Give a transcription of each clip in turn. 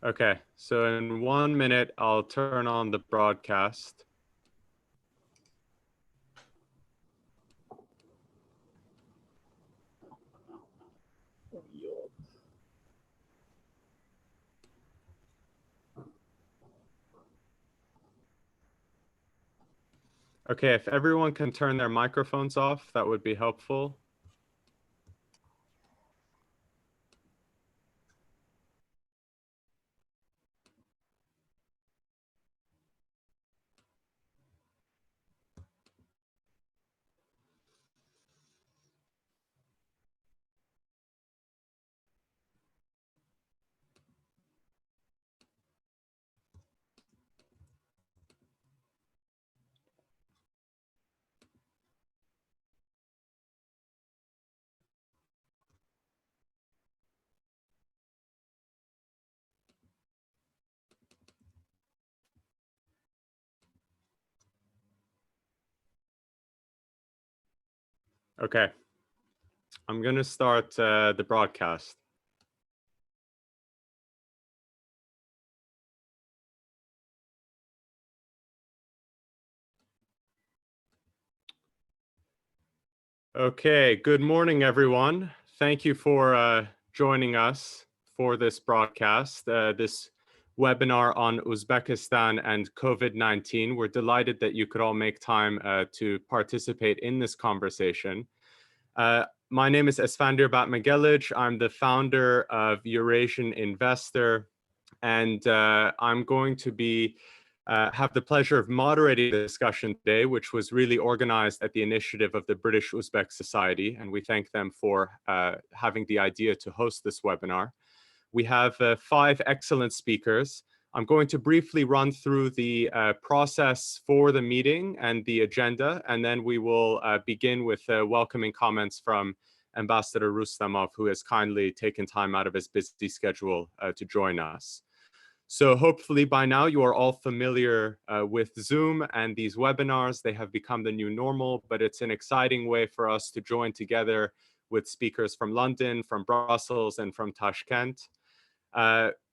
Okay, so in 1 minute, I'll turn on the broadcast. Okay, if everyone can turn their microphones off, that would be helpful. Okay, I'm going to start the broadcast. Okay, good morning, everyone. Thank you for joining us for this broadcast, this webinar on Uzbekistan and COVID-19. We're delighted that you could all make time to participate in this conversation. My name is Esfandir Batmagelic. I'm the founder of Eurasian Investor, and I'm going to be have the pleasure of moderating the discussion today, which was really organized at the initiative of the British Uzbek Society, and we thank them for having the idea to host this webinar. We have 5 excellent speakers. I'm going to briefly run through the process for the meeting and the agenda, and then we will begin with welcoming comments from Ambassador Rustamov, who has kindly taken time out of his busy schedule to join us. So hopefully by now you are all familiar with Zoom and these webinars. They have become the new normal, but it's an exciting way for us to join together with speakers from London, from Brussels, and from Tashkent.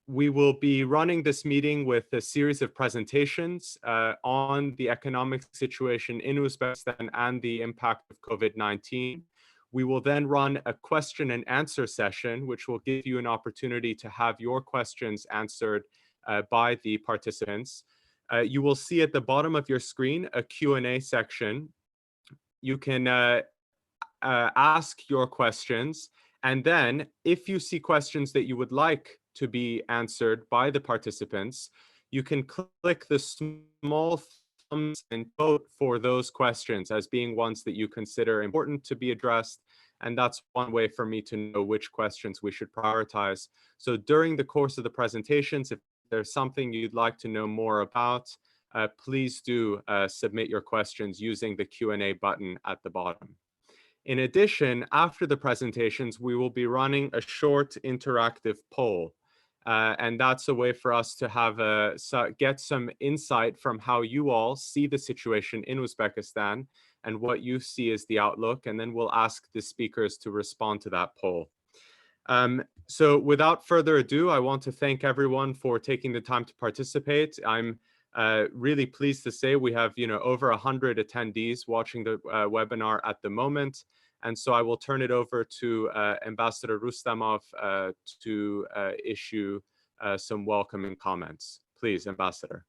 We will be running this meeting with a series of presentations on the economic situation in Uzbekistan and the impact of COVID-19. We will then run a question and answer session, which will give you an opportunity to have your questions answered by the participants. You will see at the bottom of your screen a Q&A section. You can ask your questions, and then if you see questions that you would like to be answered by the participants, you can click the small thumbs and vote for those questions as being ones that you consider important to be addressed. And that's one way for me to know which questions we should prioritize. So during the course of the presentations, if there's something you'd like to know more about, please do submit your questions using the Q&A button at the bottom. In addition, after the presentations, we will be running a short interactive poll. And that's a way for us to have get some insight from how you all see the situation in Uzbekistan and what you see as the outlook. And then we'll ask the speakers to respond to that poll. So without further ado, I want to thank everyone for taking the time to participate. I'm really pleased to say we have over 100 attendees watching the webinar at the moment. And so I will turn it over to Ambassador Rustamov to issue some welcoming comments. Please, Ambassador.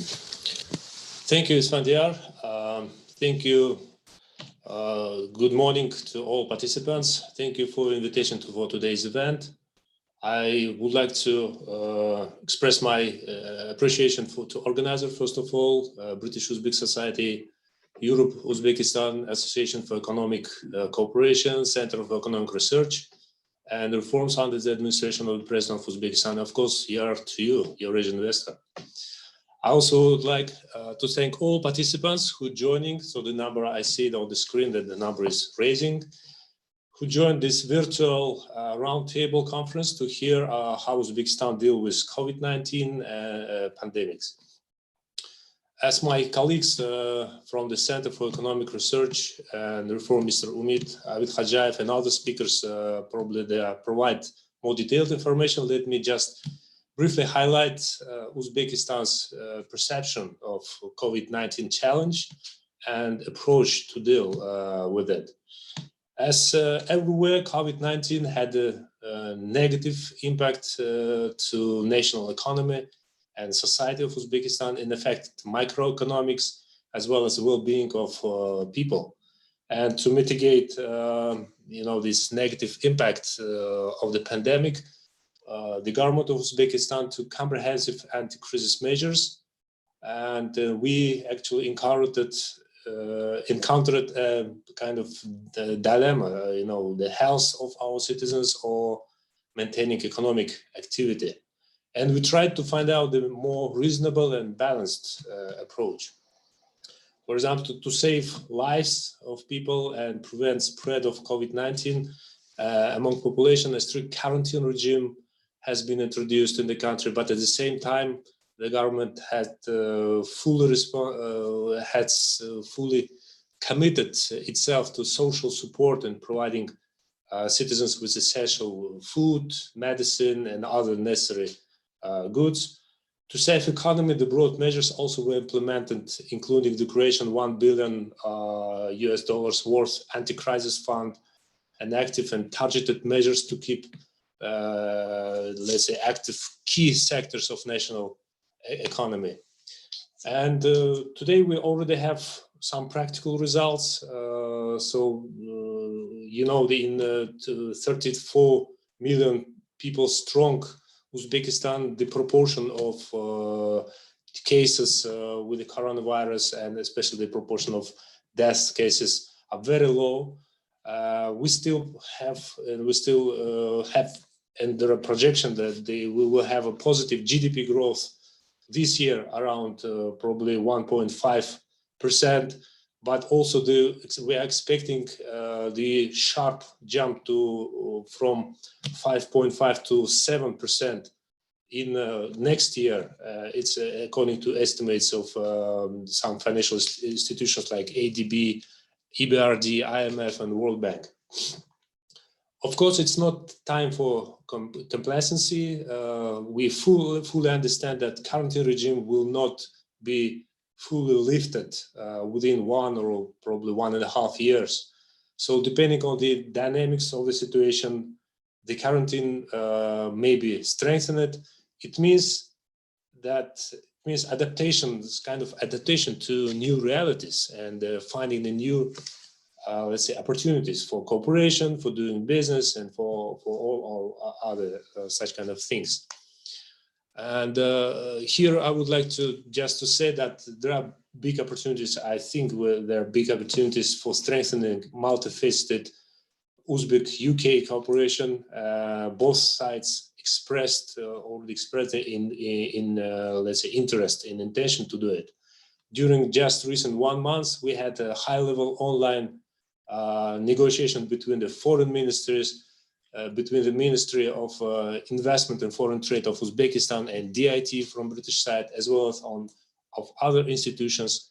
Thank you, Esfandir. Thank you. Good morning to all participants. Thank you for the invitation for today's event. I would like to express my appreciation to organizer, first of all, British Uzbek Society, Europe Uzbekistan Association for Economic Cooperation, Center for Economic Research, and reforms under the administration of the President of Uzbekistan. Of course, here to you, Eurasian Investor. I also would like to thank all participants who are joining. So the number I see on the screen that the number is raising, who joined this virtual roundtable conference to hear how Uzbekistan deal with COVID-19 pandemics. As my colleagues from the Center for Economic Research and Reform, Mr. Umit Khajayev and other speakers probably they provide more detailed information, let me just briefly highlight Uzbekistan's perception of COVID-19 challenge and approach to deal with it. As everywhere, COVID-19 had a negative impact to national economy and society of Uzbekistan, in effect, microeconomics, as well as the well-being of people. And to mitigate, this negative impact of the pandemic, the government of Uzbekistan took comprehensive anti-crisis measures, and we actually encountered a kind of the dilemma, the health of our citizens or maintaining economic activity. And we tried to find out the more reasonable and balanced approach. For example, to save lives of people and prevent spread of COVID-19 among population, a strict quarantine regime has been introduced in the country, but at the same time, the government had fully committed itself to social support and providing citizens with essential food, medicine, and other necessary goods. To save economy, the broad measures also were implemented, including the creation of $1 billion worth anti-crisis fund and active and targeted measures to keep, let's say, active key sectors of national economy. And today we already have some practical results. In 34 million people strong Uzbekistan, the proportion of cases with the coronavirus and especially the proportion of death cases are very low. We still have, and there are projections that we will have a positive GDP growth this year around probably 1.5%, but also we are expecting the sharp jump from 5.5 to 7% in next year. It's according to estimates of some financial institutions like ADB, EBRD, IMF, and World Bank. Of course, it's not time for complacency. We fully understand that quarantine regime will not be fully lifted within 1 or probably 1.5 years. So depending on the dynamics of the situation, the quarantine may be strengthened. It means adaptation, this kind of adaptation to new realities and finding the new let's say, opportunities for cooperation, for doing business, and for all other such kind of things. And here I would like to say that there are big opportunities. I think there are big opportunities for strengthening multifaceted Uzbek-UK cooperation. Both sides already expressed in let's say, interest, in intention to do it. During just recent 1 month, we had a high-level online negotiation between the foreign ministries, between the Ministry of Investment and Foreign Trade of Uzbekistan and DIT from British side, as well as of other institutions.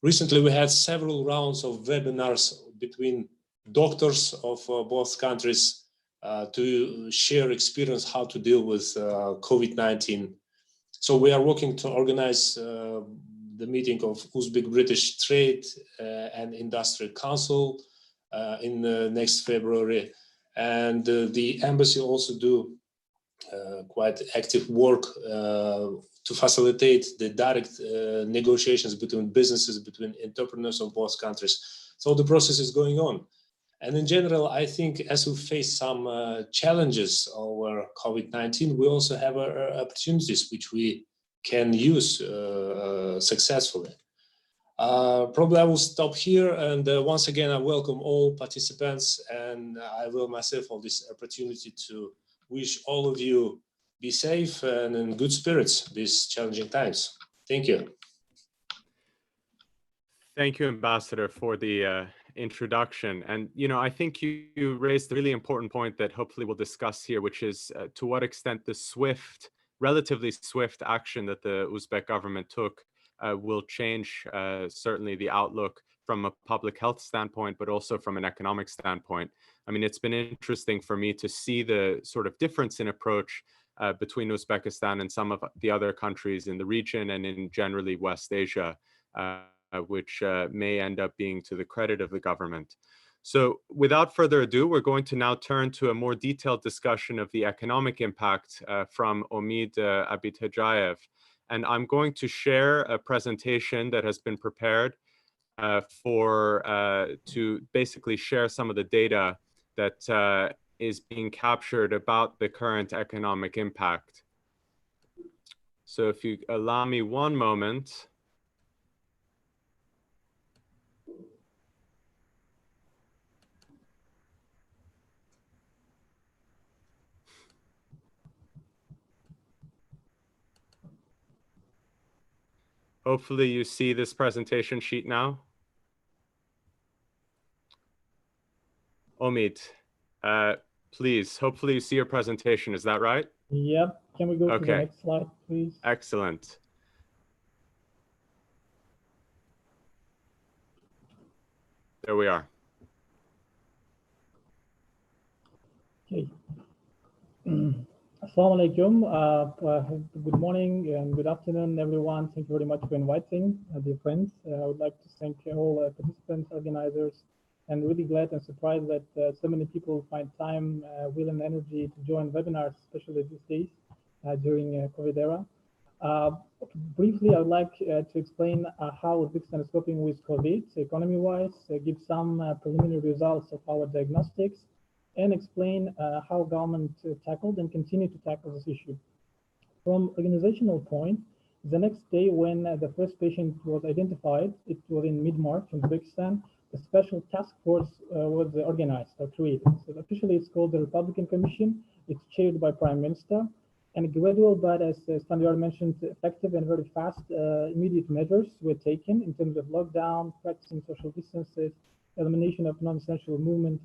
Recently, we had several rounds of webinars between doctors of both countries to share experience how to deal with COVID-19. So we are working to organize the meeting of Uzbek-British Trade and Industrial Council in next February. And the embassy also do quite active work to facilitate the direct negotiations between businesses, between entrepreneurs of both countries. So the process is going on. And in general, I think as we face some challenges over COVID-19, we also have opportunities which we can use successfully. Probably I will stop here, and once again I welcome all participants, and I will myself have this opportunity to wish all of you be safe and in good spirits these challenging times. Thank you. Thank you, Ambassador, for the introduction. And I think you raised a really important point that hopefully we'll discuss here, which is to what extent the relatively swift action that the Uzbek government took will change certainly the outlook from a public health standpoint, but also from an economic standpoint. I mean, it's been interesting for me to see the sort of difference in approach between Uzbekistan and some of the other countries in the region and in generally West Asia, which may end up being to the credit of the government. So without further ado, we're going to now turn to a more detailed discussion of the economic impact from Omid Abidhajayev. And I'm going to share a presentation that has been prepared to basically share some of the data that is being captured about the current economic impact. So if you allow me one moment. Hopefully you see this presentation sheet now. Omid, please, hopefully you see your presentation. Is that right? Yep. Can we go to the next slide, please? Excellent. There we are. Okay. Assalamu alaikum. Good morning and good afternoon, everyone. Thank you very much for inviting, dear friends. I would like to thank all participants, organizers, and really glad and surprised that so many people find time, will, and energy to join webinars, especially these days during COVID era. Briefly, I would like to explain how Uzbekistan is coping with COVID economy-wise, give some preliminary results of our diagnostics, and explain how government tackled and continue to tackle this issue. From organizational point, the next day when the first patient was identified, it was in mid-March in Uzbekistan, a special task force was organized or created. So officially it's called the Republican Commission. It's chaired by Prime Minister, and gradual, but as Standard mentioned, effective and very fast immediate measures were taken in terms of lockdown, practicing social distances, elimination of non-essential movement.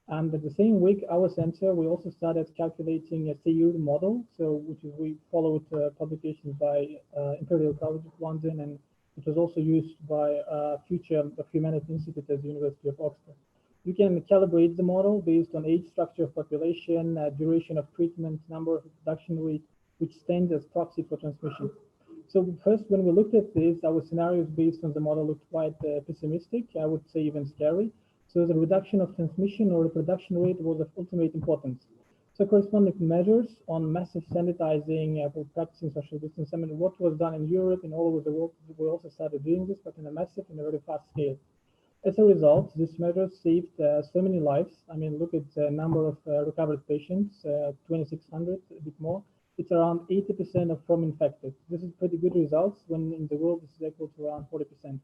And at the same week, our center, we also started calculating a SEIR model, so which is we followed publications by Imperial College of London, and it was also used by Future of Humanity Institute at the University of Oxford. You can calibrate the model based on age, structure of population, duration of treatment, number of infection rate, which stands as proxy for transmission. So first, when we looked at this, our scenarios based on the model looked quite pessimistic, I would say even scary. So the reduction of transmission or reproduction rate was of ultimate importance. So corresponding measures on massive sanitizing, practicing social distance. I mean, what was done in Europe and all over the world, we also started doing this, but in a massive and a very fast scale. As a result, this measure saved so many lives. I mean, look at the number of recovered patients, 2,600, a bit more. It's around 80% of from infected. This is pretty good results when in the world this is equal to around 40%.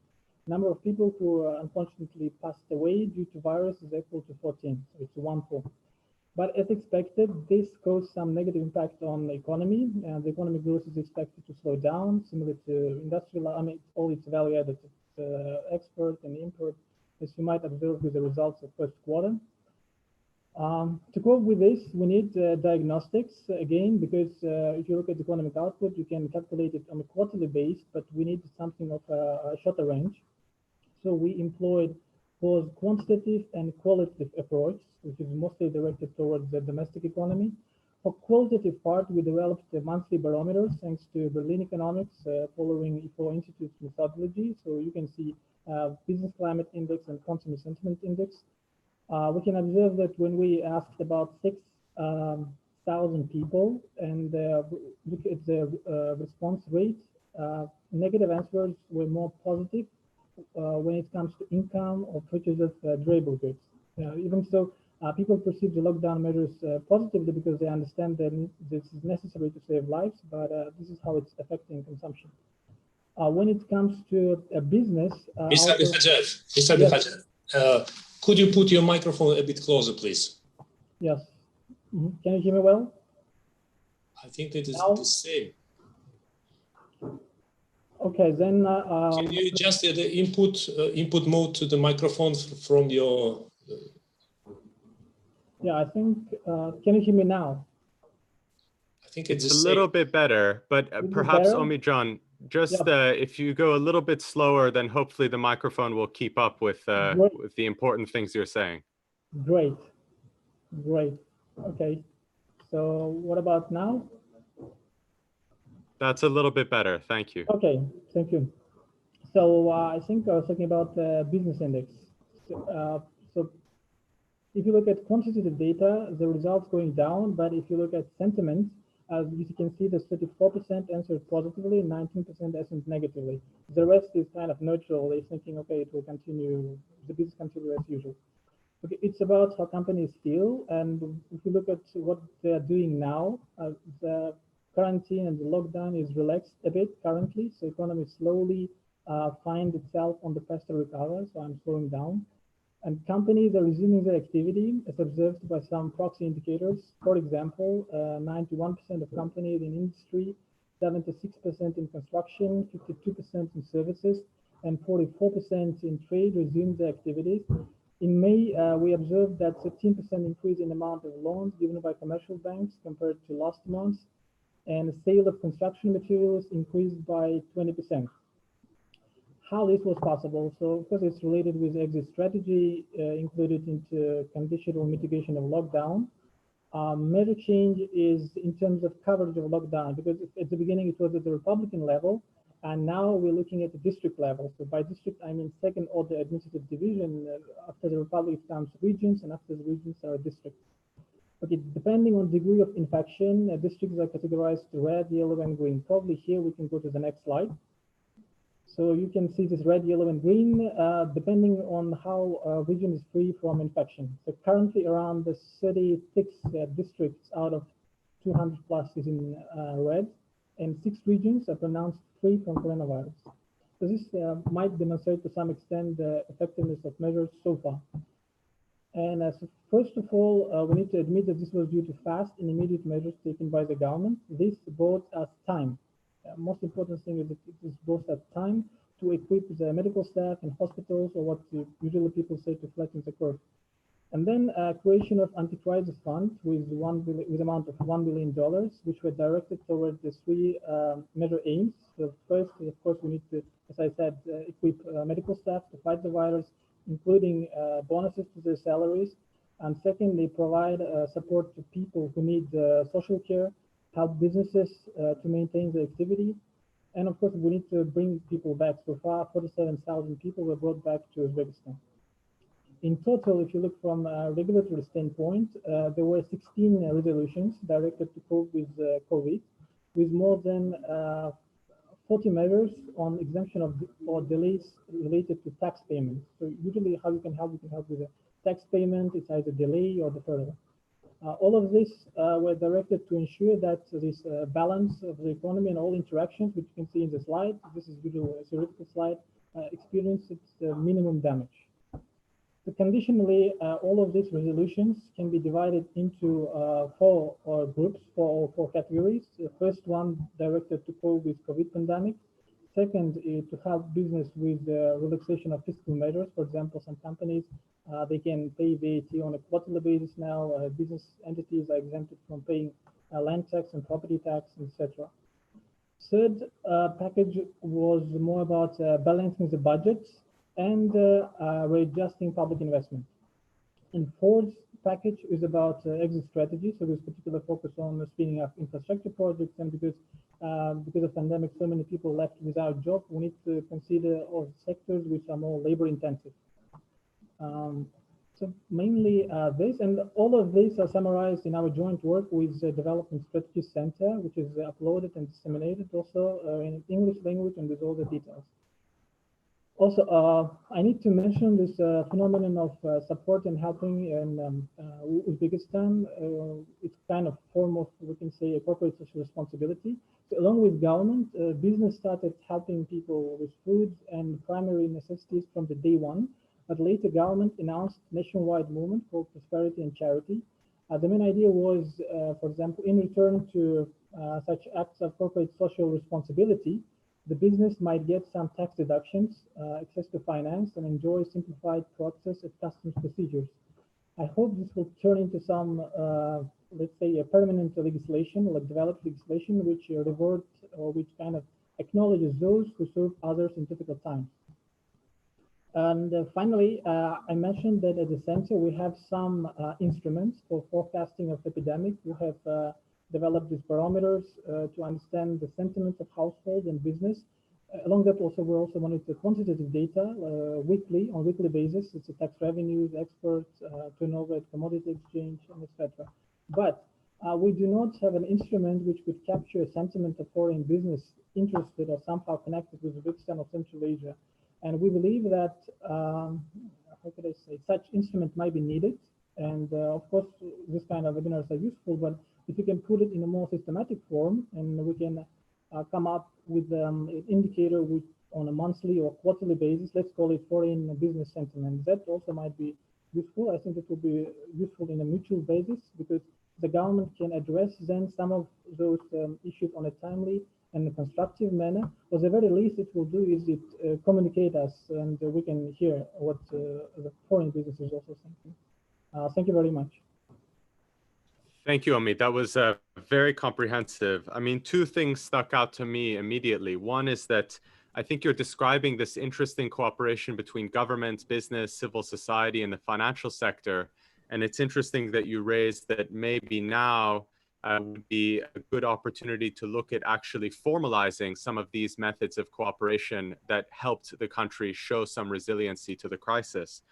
Number of people who unfortunately passed away due to virus is equal to 14, so it's 1/4. But as expected, this caused some negative impact on the economy, and the economic growth is expected to slow down, similar to industrial, I mean, all its value added, export and import, as you might observe with the results of first quarter. To cope with this, we need diagnostics again, because if you look at economic output, you can calculate it on a quarterly base, but we need something of a shorter range. So we employed both quantitative and qualitative approach, which is mostly directed towards the domestic economy. For qualitative part, we developed monthly barometers thanks to Berlin Economics, following IFO Institute's methodology. So you can see business climate index and consumer sentiment index. We can observe that when we asked about 6,000 people and look at the response rate, negative answers were more positive when it comes to income or purchase of durable goods. Even so, people perceive the lockdown measures positively because they understand that this is necessary to save lives, but this is how it's affecting consumption. When it comes to a business, Mr. Abidhajayev, could you put your microphone a bit closer, please? Yes. Can you hear me well? I think that is the same. Okay, then. Can you adjust the input mode to the microphone from your? Yeah, I think. Can you hear me now? I think it's a little bit better, but perhaps Omidjan, just if you go a little bit slower, then hopefully the microphone will keep up with the important things you're saying. Great. Okay. So what about now? That's a little bit better. Thank you. Okay, thank you. So I think I was talking about the business index. So if you look at quantitative data, the results going down, but if you look at sentiment, as you can see, the 34% answered positively, 19% answered negatively. The rest is kind of neutral. They're thinking, okay, it will continue, the business continue as usual. Okay, it's about how companies feel, and if you look at what they're doing now, the quarantine and the lockdown is relaxed a bit currently, so economy slowly find itself on the path to recover, so I'm slowing down. And companies are resuming their activity as observed by some proxy indicators. For example, 91% of companies in industry, 76% in construction, 52% in services, and 44% in trade resumed their activities. In May, we observed that 13% increase in amount of loans given by commercial banks compared to last month, and the sale of construction materials increased by 20%. How this was possible? So of course it's related with exit strategy included into conditional mitigation of lockdown. Major change is in terms of coverage of lockdown, because at the beginning it was at the Republican level, and now we're looking at the district level. So by district, I mean second order administrative division. After the Republic comes regions, and after the regions are districts. Okay, depending on degree of infection, districts are categorized to red, yellow, and green. Probably here we can go to the next slide. So you can see this red, yellow, and green, depending on how a region is free from infection. So currently around the 36 districts out of 200 plus is in red, and 6 regions are pronounced free from coronavirus. So this might demonstrate to some extent the effectiveness of measures so far. And so first of all, we need to admit that this was due to fast and immediate measures taken by the government. This bought us time. Most important thing is that it is both at time to equip the medical staff in hospitals, or what usually people say, to flatten the curve. And then creation of anti-crisis fund with amount of $1 billion, which were directed toward the 3 major aims. So first, of course, we need to, as I said, equip medical staff to fight the virus, including bonuses to their salaries. And second, they provide support to people who need social care, help businesses to maintain their activity. And of course, we need to bring people back. So far, 47,000 people were brought back to Uzbekistan. In total, if you look from a regulatory standpoint, there were 16 resolutions directed to cope with COVID, with more than 40 measures on exemption of or delays related to tax payments. So usually how you can help with a tax payment. It's either delay or deferral. All of this were directed to ensure that this balance of the economy and all interactions, which you can see in the slide, this is usually a theoretical slide, experience its minimum damage. So conditionally, all of these resolutions can be divided into 4 groups, 4 categories. The first one directed to cope with COVID pandemic. Second is to help business with the relaxation of fiscal measures. For example, some companies, they can pay VAT on a quarterly basis now. Business entities are exempted from paying land tax and property tax, etc. Third package was more about balancing the budget and readjusting public investment. And fourth package is about exit strategy. So there's particular focus on speeding up infrastructure projects, and because of pandemic, so many people left without job, we need to consider all sectors which are more labor intensive. So mainly this, and all of these are summarized in our joint work with the Development Strategy Center, which is uploaded and disseminated also in English language and with all the details. Also, I need to mention this phenomenon of support and helping in Uzbekistan. It's kind of form of, we can say, a corporate social responsibility. So along with government, business started helping people with food and primary necessities from the day one. But later, government announced nationwide movement for prosperity and charity. The main idea was, for example, in return to such acts of corporate social responsibility, the business might get some tax deductions, access to finance, and enjoy simplified process of customs procedures. I hope this will turn into some, let's say, a permanent legislation, like developed legislation, which reward or which kind of acknowledges those who serve others in difficult times. And finally, I mentioned that at the center we have some instruments for forecasting of epidemic. We have developed these barometers to understand the sentiment of households and business. Along that, also we also monitor quantitative data on weekly basis. It's tax revenues, exports, turnover, commodity exchange, and etc. But we do not have an instrument which could capture a sentiment of foreign business interested or somehow connected with Uzbekistan or Central Asia. And we believe that, how could I say, such instrument might be needed. And of course, this kind of webinars are useful, but if you can put it in a more systematic form and we can come up with an indicator which on a monthly or quarterly basis, let's call it foreign business sentiment, that also might be useful. I think it will be useful in a mutual basis because the government can address then some of those issues on a timely and a constructive manner. Or the very least it will do is it communicate us and we can hear what the foreign business is also thinking. Thank you very much. Thank you, Amit. That was very comprehensive. I mean, two things stuck out to me immediately. One is that I think you're describing this interesting cooperation between government, business, civil society, and the financial sector. And it's interesting that you raised that maybe now would be a good opportunity to look at actually formalizing some of these methods of cooperation that helped the country show some resiliency to the crisis.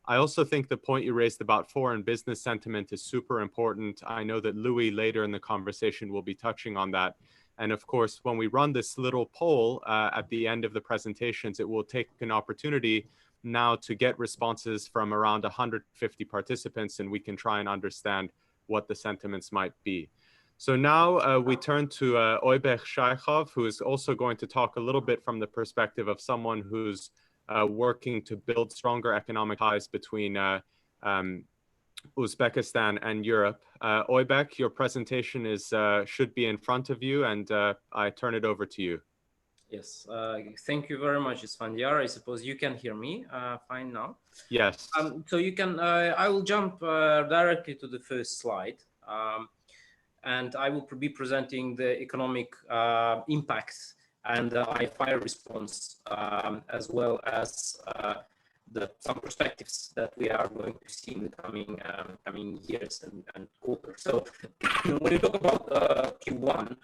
I also think the point you raised about foreign business sentiment is super important. I know that Louis later in the conversation will be touching on that. And of course, when we run this little poll at the end of the presentations, it will take an opportunity now to get responses from around 150 participants, and we can try and understand what the sentiments might be. So now we turn to Oybek Shaykhov, who is also going to talk a little bit from the perspective of someone who's working to build stronger economic ties between Uzbekistan and Europe. Oybek, your presentation is should be in front of you, and I turn it over to you. Yes, thank you very much, Isfandyar. I suppose you can hear me fine now. Yes. So you can, I will jump directly to the first slide. And I will be presenting the economic impacts and the fire response, as well as some perspectives that we are going to see in the coming years and quarters. So when you talk about Q1,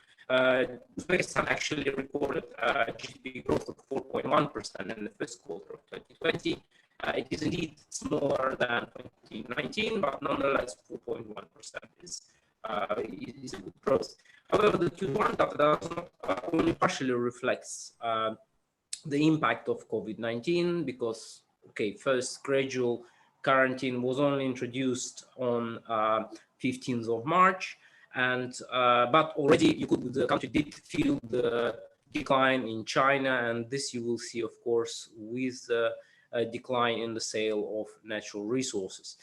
Uzbekistan actually recorded GDP growth of 4.1% in the first quarter of 2020. It is indeed smaller than 2019, but nonetheless 4.1% is a good growth. However, the Q1 data does not only partially reflects the impact of COVID-19 because, okay, first gradual quarantine was only introduced on 15th of March, and but already the country did feel the decline in China, and this you will see, of course, with the decline in the sale of natural resources,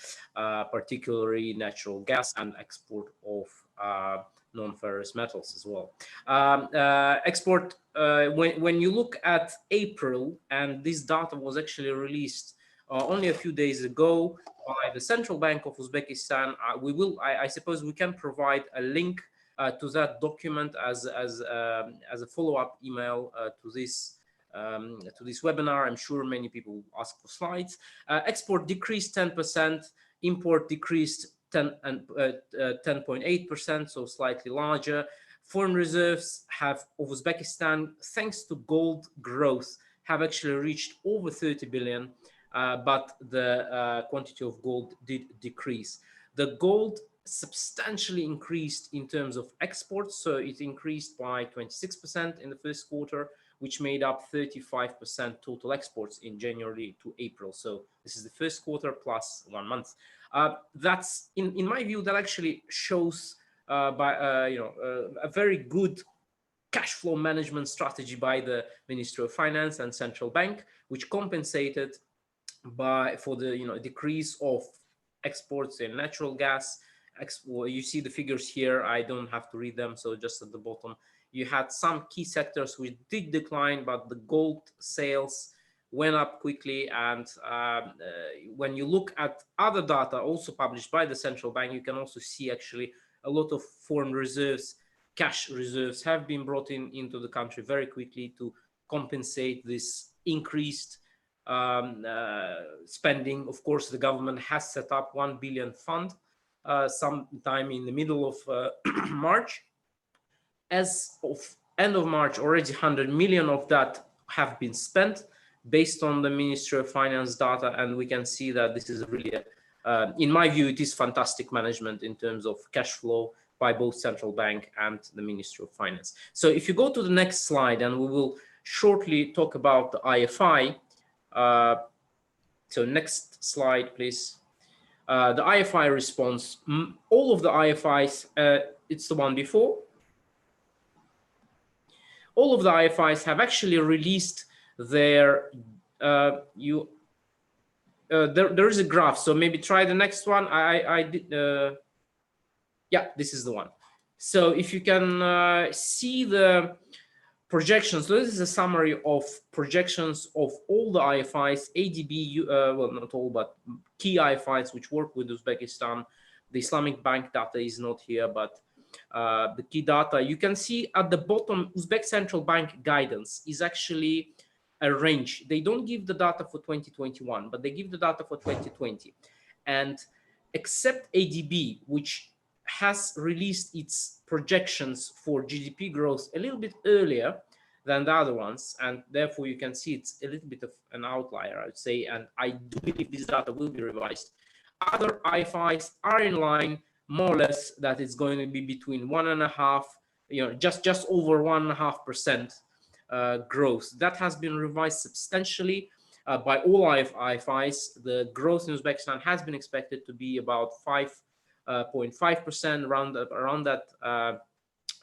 particularly natural gas and export of non-ferrous metals as well. Export, when you look at April, and this data was actually released only a few days ago by the Central Bank of Uzbekistan, I suppose we can provide a link to that document as a follow-up email to this webinar. I'm sure many people will ask for slides. Export decreased 10%, import decreased 10.8%, so slightly larger. Foreign reserves of Uzbekistan, thanks to gold growth, have actually reached over 30 billion, but the quantity of gold did decrease. The gold substantially increased in terms of exports, so it increased by 26% in the first quarter, which made up 35% total exports in January to April. So this is the first quarter plus 1 month. That's in my view, that actually shows a very good cash flow management strategy by the Ministry of Finance and Central Bank, which compensated for the decrease of exports in natural gas. You see the figures here. I don't have to read them, so just at the bottom you had some key sectors which did decline, but the gold sales went up quickly. And when you look at other data also published by the Central Bank, you can also see actually a lot of foreign reserves, cash reserves have been brought into the country very quickly to compensate this increased spending. Of course, the government has set up 1 billion fund sometime in the middle of March. As of end of March, already 100 million of that have been spent based on the Ministry of Finance data, and we can see that this is really, in my view, it is fantastic management in terms of cash flow by both central bank and the Ministry of Finance. So if you go to the next slide, and we will shortly talk about the IFI. So next slide, please. The IFI response, all of the IFIs, it's the one before. All of the IFIs have actually released their, there is a graph, so maybe try the next one. I did, yeah, this is the one. So if you can see the projections, so this is a summary of projections of all the IFIs, ADB, well, not all, but key IFIs which work with Uzbekistan. The Islamic Bank data is not here, but the key data, you can see at the bottom, Uzbek Central Bank guidance is actually a range. They don't give the data for 2021, but they give the data for 2020. And except ADB, which has released its projections for GDP growth a little bit earlier than the other ones, and therefore you can see it's a little bit of an outlier, I would say, and I do believe this data will be revised. Other IFIs are in line, more or less, that it's going to be between 1.5%, just over 1.5% growth. That has been revised substantially by all IFIs. The growth in Uzbekistan has been expected to be about 5.5%, around that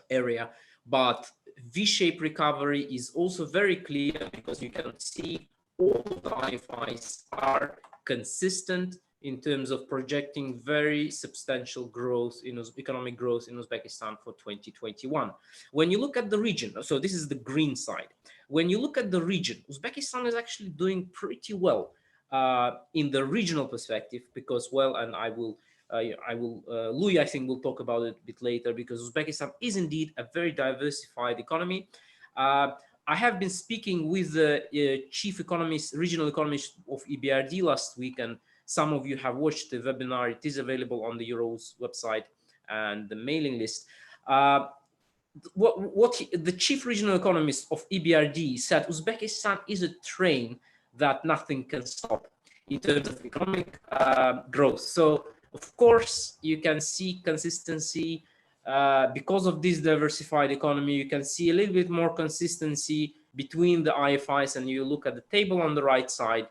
area. But V-shaped recovery is also very clear, because you can see all of the IFIs are consistent in terms of projecting very substantial growth in economic growth in Uzbekistan for 2021. When you look at the region, so this is the green side. When you look at the region, Uzbekistan is actually doing pretty well in the regional perspective, because, well, and Louis, I think, will talk about it a bit later, because Uzbekistan is indeed a very diversified economy. I have been speaking with the chief economist, regional economist of EBRD last week, and some of you have watched the webinar. It is available on the Euros website and the mailing list. The chief regional economist of EBRD said, Uzbekistan is a train that nothing can stop in terms of economic growth. So, of course, you can see consistency because of this diversified economy. You can see a little bit more consistency between the IFIs, and you look at the table on the right side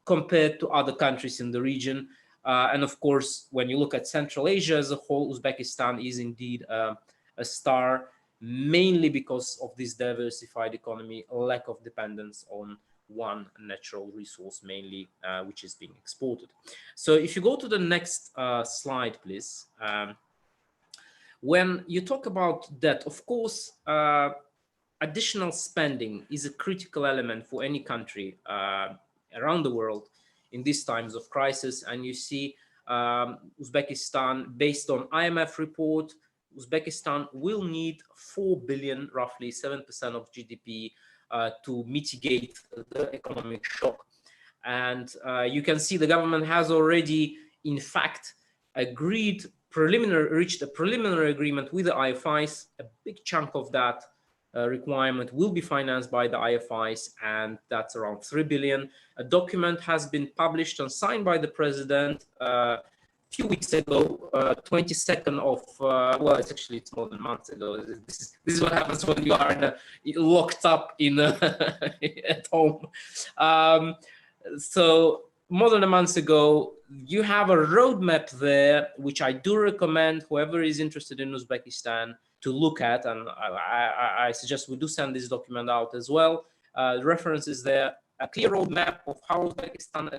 compared to other countries in the region. And of course, when you look at Central Asia as a whole, Uzbekistan is indeed a star, mainly because of this diversified economy, lack of dependence on one natural resource mainly, which is being exported. So if you go to the next slide, please. When you talk about debt, of course, additional spending is a critical element for any country around the world in these times of crisis. And you see Uzbekistan, based on IMF report, Uzbekistan will need 4 billion, roughly 7% of GDP, to mitigate the economic shock. And you can see the government has already, in fact, reached a preliminary agreement with the IFIs. A big chunk of that requirement will be financed by the IFIs, and that's around 3 billion. A document has been published and signed by the president a few weeks ago, 22nd of, well, it's more than months ago. This is what happens when you are locked up in at home. So more than a month ago, you have a roadmap there, which I do recommend whoever is interested in Uzbekistan to look at, and I suggest we do send this document out as well. The reference is there, a clear roadmap of how Uzbekistan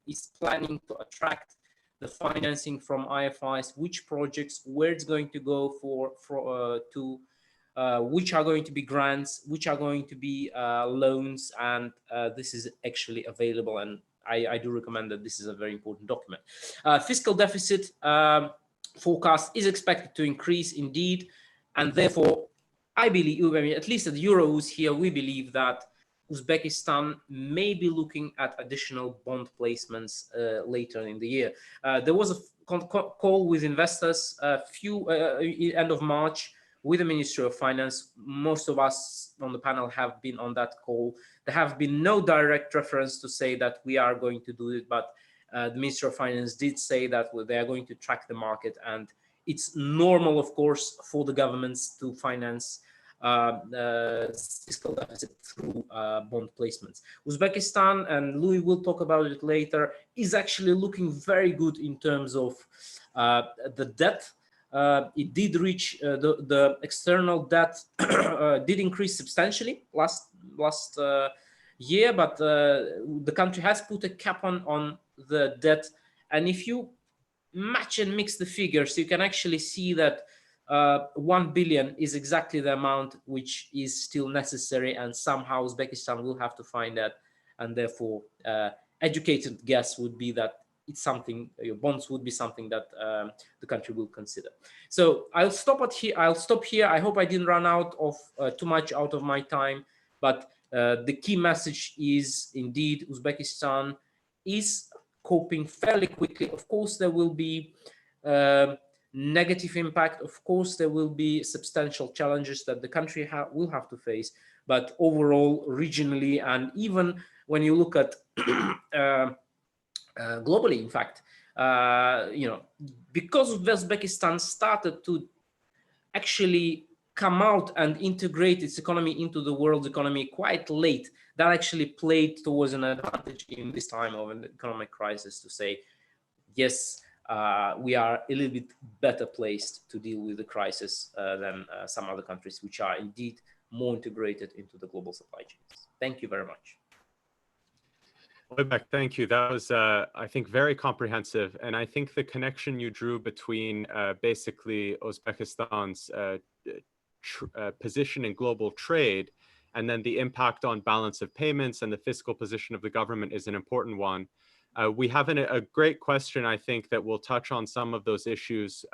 is planning to attract the financing from IFIs, which projects, where it's going to go which are going to be grants, which are going to be loans, and this is actually available, and I do recommend that this is a very important document. Fiscal deficit forecast is expected to increase indeed, and therefore I believe, I mean, at least at Euros here, we believe that Uzbekistan may be looking at additional bond placements later in the year. There was a call with investors end of March with the Ministry of Finance. Most of us on the panel have been on that call. There have been no direct reference to say that we are going to do it, but the Ministry of Finance did say that they are going to track the market, and it's normal, of course, for the governments to finance fiscal deficit through bond placements. Uzbekistan, and Louis will talk about it later, is actually looking very good in terms of the debt. It did reach the external debt did increase substantially last year, but the country has put a cap on the debt, and if you match and mix the figures, you can actually see that 1 billion is exactly the amount which is still necessary, and somehow Uzbekistan will have to find that, and therefore educated guess would be that it's something, your bonds would be something that the country will consider. So I'll stop here. I hope I didn't run out of too much out of my time, but the key message is indeed Uzbekistan is coping fairly quickly. Of course, there will be negative impact. Of course, there will be substantial challenges that the country will have to face. But overall, regionally, and even when you look at globally, in fact, because Uzbekistan started to actually come out and integrate its economy into the world's economy quite late, that actually played towards an advantage in this time of an economic crisis to say, yes, we are a little bit better placed to deal with the crisis than some other countries, which are indeed more integrated into the global supply chains. Thank you very much. Oybek, thank you. That was, I think, very comprehensive. And I think the connection you drew between basically Uzbekistan's position in global trade and then the impact on balance of payments and the fiscal position of the government is an important one. We have a great question, I think, that will touch on some of those issues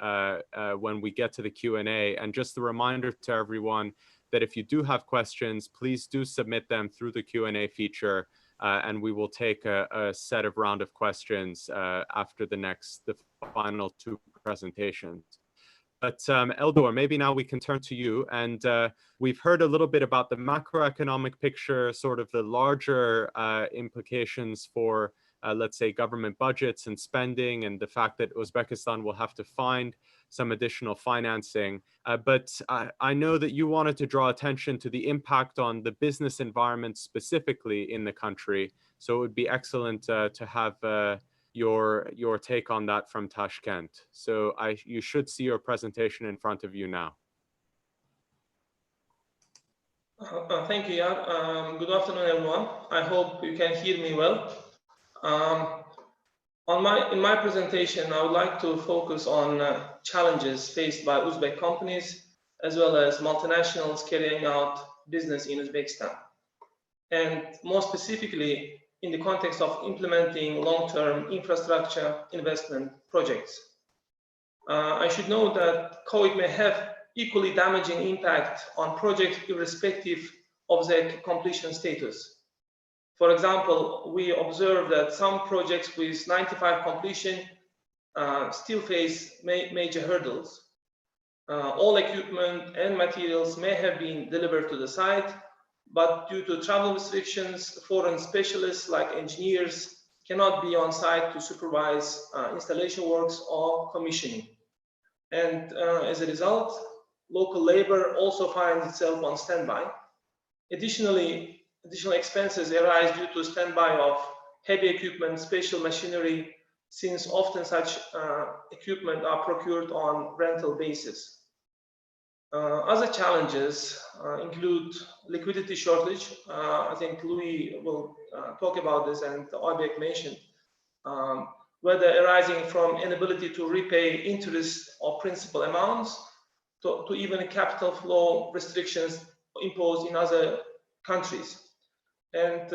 when we get to the Q&A. And just a reminder to everyone that if you do have questions, please do submit them through the Q&A feature. And we will take a set of round of questions after the final two presentations. But Eldor, maybe now we can turn to you. And we've heard a little bit about the macroeconomic picture, sort of the larger implications for, let's say, government budgets and spending, and the fact that Uzbekistan will have to find some additional financing. But I know that you wanted to draw attention to the impact on the business environment specifically in the country. So it would be excellent to have your take on that from Tashkent. So you should see your presentation in front of you now. Thank you, Jan. Good afternoon, everyone. I hope you can hear me well. In my presentation, I would like to focus on challenges faced by Uzbek companies as well as multinationals carrying out business in Uzbekistan, and more specifically in the context of implementing long-term infrastructure investment projects. I should note that COVID may have equally damaging impact on projects irrespective of their completion status. For example, we observe that some projects with 95% completion still face major hurdles. All equipment and materials may have been delivered to the site, but due to travel restrictions, foreign specialists like engineers cannot be on site to supervise installation works or commissioning. And as a result, local labor also finds itself on standby. Additionally, additional expenses arise due to standby of heavy equipment, special machinery, since often such equipment are procured on rental basis. Other challenges include liquidity shortage. I think Louis will talk about this, and Oybek mentioned, whether arising from inability to repay interest or principal amounts to even capital flow restrictions imposed in other countries. And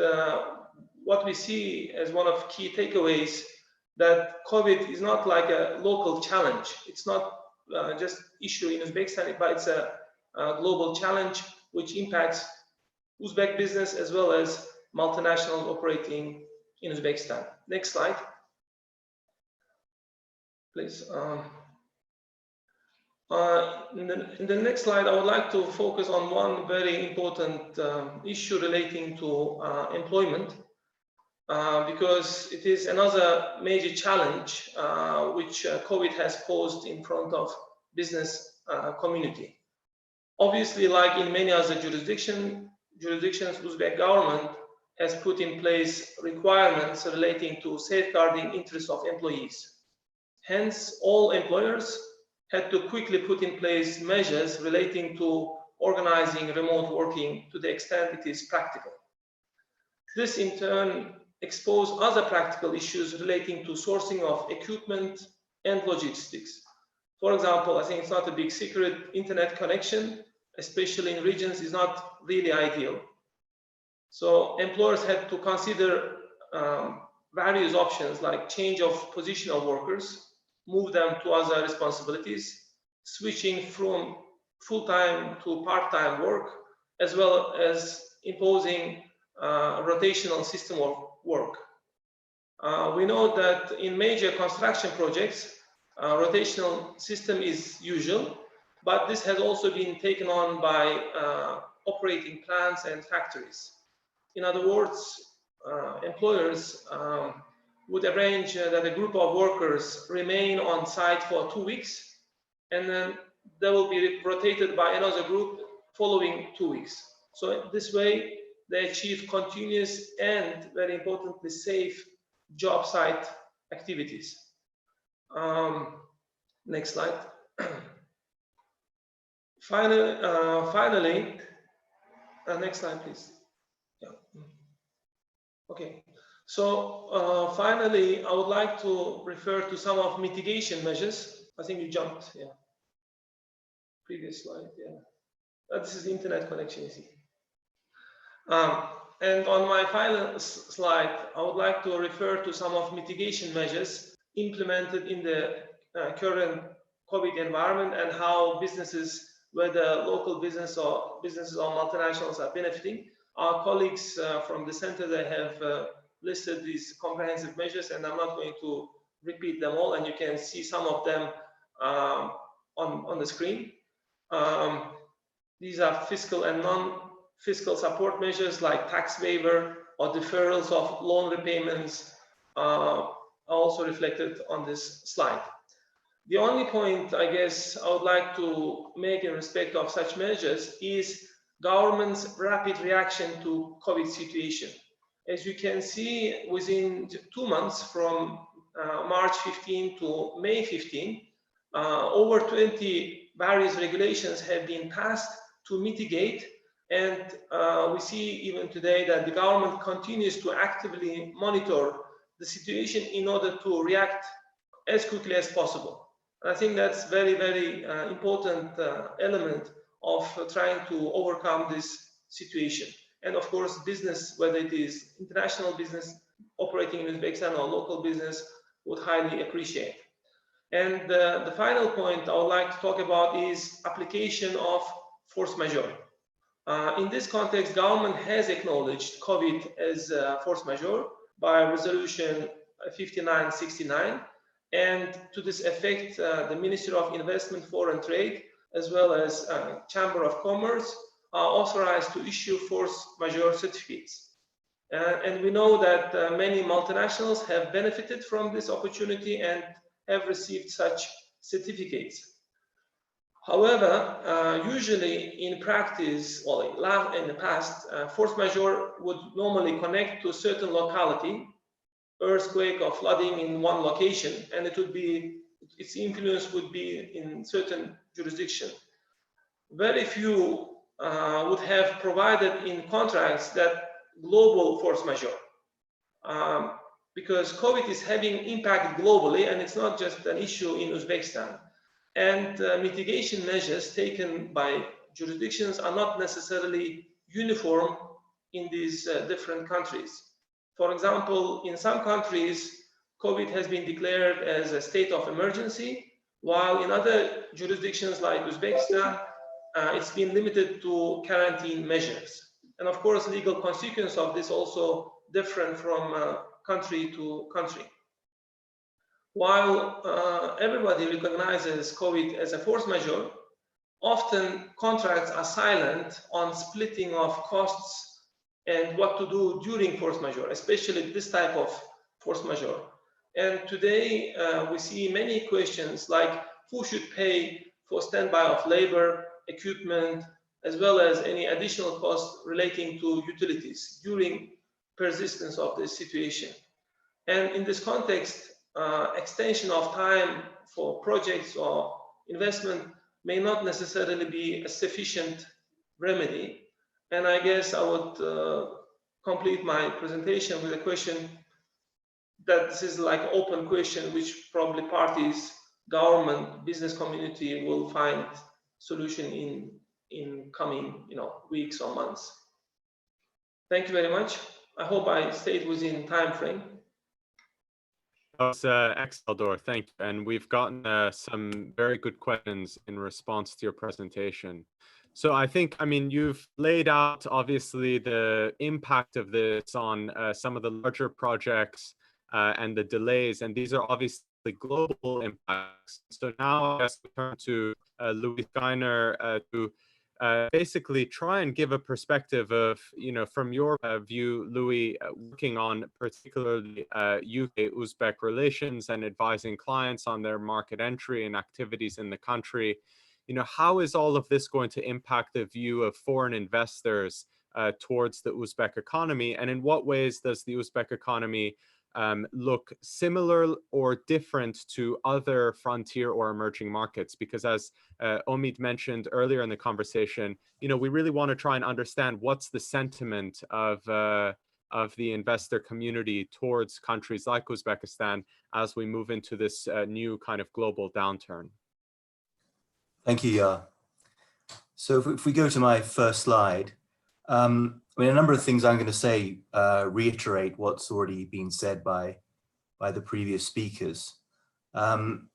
what we see as one of key takeaways, that COVID is not like a local challenge. It's not just issue in Uzbekistan, but it's a global challenge which impacts Uzbek business as well as multinationals operating in Uzbekistan. Next slide. please. In the next slide, I would like to focus on one very important issue relating to employment, because it is another major challenge which COVID has posed in front of business community. Obviously, like in many other jurisdictions, Uzbek government has put in place requirements relating to safeguarding interests of employees. Hence, all employers had to quickly put in place measures relating to organizing remote working to the extent it is practical. This in turn exposed other practical issues relating to sourcing of equipment and logistics. For example, I think it's not a big secret, internet connection, especially in regions, is not really ideal. So employers had to consider various options like change of position of workers, move them to other responsibilities, switching from full-time to part-time work, as well as imposing a rotational system of work. We know that in major construction projects, rotational system is usual, but this has also been taken on by operating plants and factories. In other words, employers would arrange that a group of workers remain on site for 2 weeks, and then they will be rotated by another group following 2 weeks. So this way, they achieve continuous and, very importantly, safe job site activities. Next slide. Finally, next slide, please. Yeah. Okay. So finally, I would like to refer to some of mitigation measures. I think you jumped, yeah. Previous slide, yeah. This is the internet connection, you see. And on my final slide, I would like to refer to some of mitigation measures implemented in the current COVID environment and how businesses, whether local business or businesses or multinationals, are benefiting. Our colleagues from the center, they have listed these comprehensive measures, and I'm not going to repeat them all, and you can see some of them on the screen. These are fiscal and non-fiscal support measures like tax waiver or deferrals of loan repayments are also reflected on this slide. The only point, I guess, I would like to make in respect of such measures is government's rapid reaction to COVID situation. As you can see, within 2 months from March 15 to May 15, over 20 various regulations have been passed to mitigate, and we see even today that the government continues to actively monitor the situation in order to react as quickly as possible. And I think that's very, very important element of trying to overcome this situation. And of course, business, whether it is international business operating in Uzbekistan or local business, would highly appreciate. And the final point I would like to talk about is application of force majeure. In this context, government has acknowledged COVID as force majeure by resolution 5969. And to this effect, the Ministry of Investment, Foreign Trade, as well as Chamber of Commerce, are authorized to issue force majeure certificates. And we know that many multinationals have benefited from this opportunity and have received such certificates. However, usually in practice, or in the past, force majeure would normally connect to a certain locality, earthquake or flooding in one location, and its influence would be in certain jurisdiction. Very few would have provided in contracts that global force majeure, because COVID is having impact globally, and it's not just an issue in Uzbekistan. And mitigation measures taken by jurisdictions are not necessarily uniform in these different countries. For example, in some countries, COVID has been declared as a state of emergency, while in other jurisdictions like Uzbekistan, it's been limited to quarantine measures. And of course, legal consequences of this also different from country to country. While everybody recognizes COVID as a force majeure, often contracts are silent on splitting of costs and what to do during force majeure, especially this type of force majeure. And today we see many questions like who should pay for standby of labor, equipment, as well as any additional costs relating to utilities during persistence of this situation. And in this context, extension of time for projects or investment may not necessarily be a sufficient remedy. And I guess I would complete my presentation with a question that this is like open question, which probably parties, government, business community will find solution in coming weeks or months. Thank you very much. I hope I stayed within time frame. That was excellent, thank you. And we've gotten some very good questions in response to your presentation. So I think, you've laid out obviously the impact of this on some of the larger projects and the delays, and these are obviously global impacts. So now I guess we turn to Louis Geiner to basically try and give a perspective of, from your view, Louis, working on particularly UK-Uzbek relations and advising clients on their market entry and activities in the country. How is all of this going to impact the view of foreign investors towards the Uzbek economy? And in what ways does the Uzbek economy look similar or different to other frontier or emerging markets? Because as Omid mentioned earlier in the conversation, we really want to try and understand what's the sentiment of the investor community towards countries like Uzbekistan as we move into this new kind of global downturn. Thank you, Yar. So if we go to my first slide, a number of things I'm going to say reiterate what's already been said by the previous speakers. On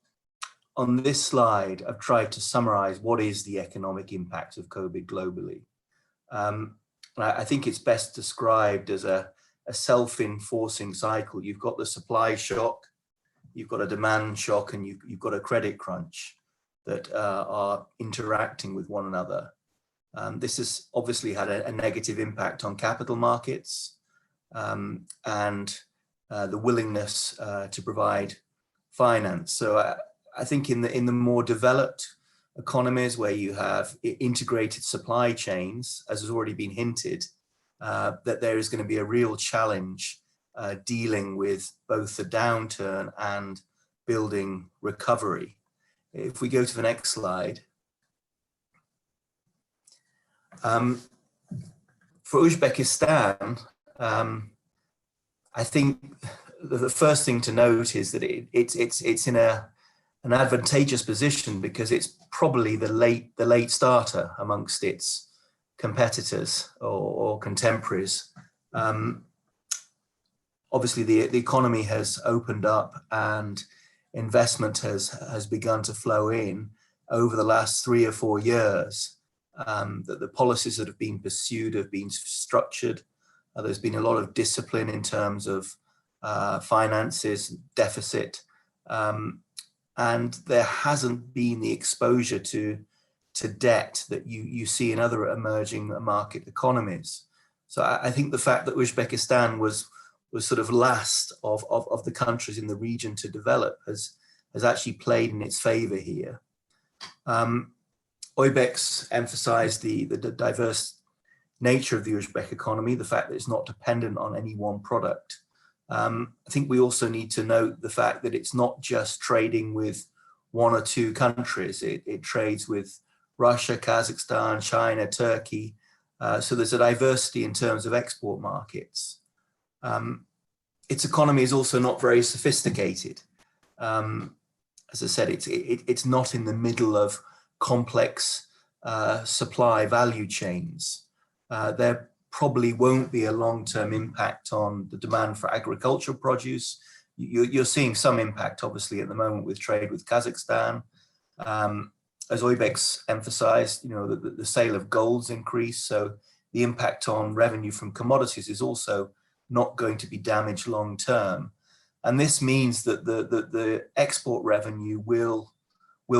this slide, I've tried to summarize what is the economic impact of COVID globally. I think it's best described as a self-enforcing cycle. You've got the supply shock, you've got a demand shock, and you've got a credit crunch that are interacting with one another. This has obviously had a negative impact on capital markets and the willingness to provide finance. So I think in the more developed economies where you have integrated supply chains, as has already been hinted, that there is going to be a real challenge dealing with both the downturn and building recovery. If we go to the next slide. For Uzbekistan, I think the first thing to note is that it's in an advantageous position because it's probably the late starter amongst its competitors or contemporaries. Obviously, the economy has opened up and investment has begun to flow in over the last 3 or 4 years. That the policies that have been pursued have been structured. There's been a lot of discipline in terms of finances, deficit, and there hasn't been the exposure to debt that you see in other emerging market economies. So I think the fact that Uzbekistan was sort of last of the countries in the region to develop has actually played in its favor here. Oybek's emphasized the diverse nature of the Uzbek economy, the fact that it's not dependent on any one product. I think we also need to note the fact that it's not just trading with 1 or 2 countries. It trades with Russia, Kazakhstan, China, Turkey. So there's a diversity in terms of export markets. Its economy is also not very sophisticated. As I said, it's not in the middle of complex supply value chains. There probably won't be a long-term impact on the demand for agricultural produce. You're seeing some impact, obviously, at the moment with trade with Kazakhstan. As Oybek's emphasized, the sale of gold's increased, so the impact on revenue from commodities is also not going to be damaged long-term. And this means that the export revenue will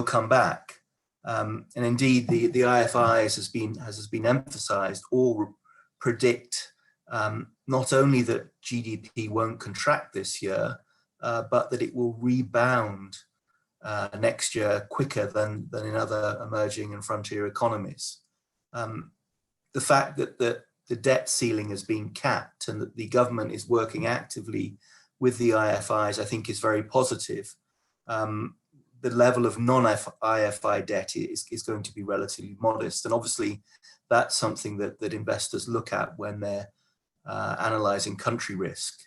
come back. And indeed, the IFIs has been emphasized, all predict not only that GDP won't contract this year, but that it will rebound next year quicker than in other emerging and frontier economies. The fact that the debt ceiling has been capped and that the government is working actively with the IFIs, I think is very positive. The level of non-IFI debt is going to be relatively modest. And obviously that's something that investors look at when they're analyzing country risk.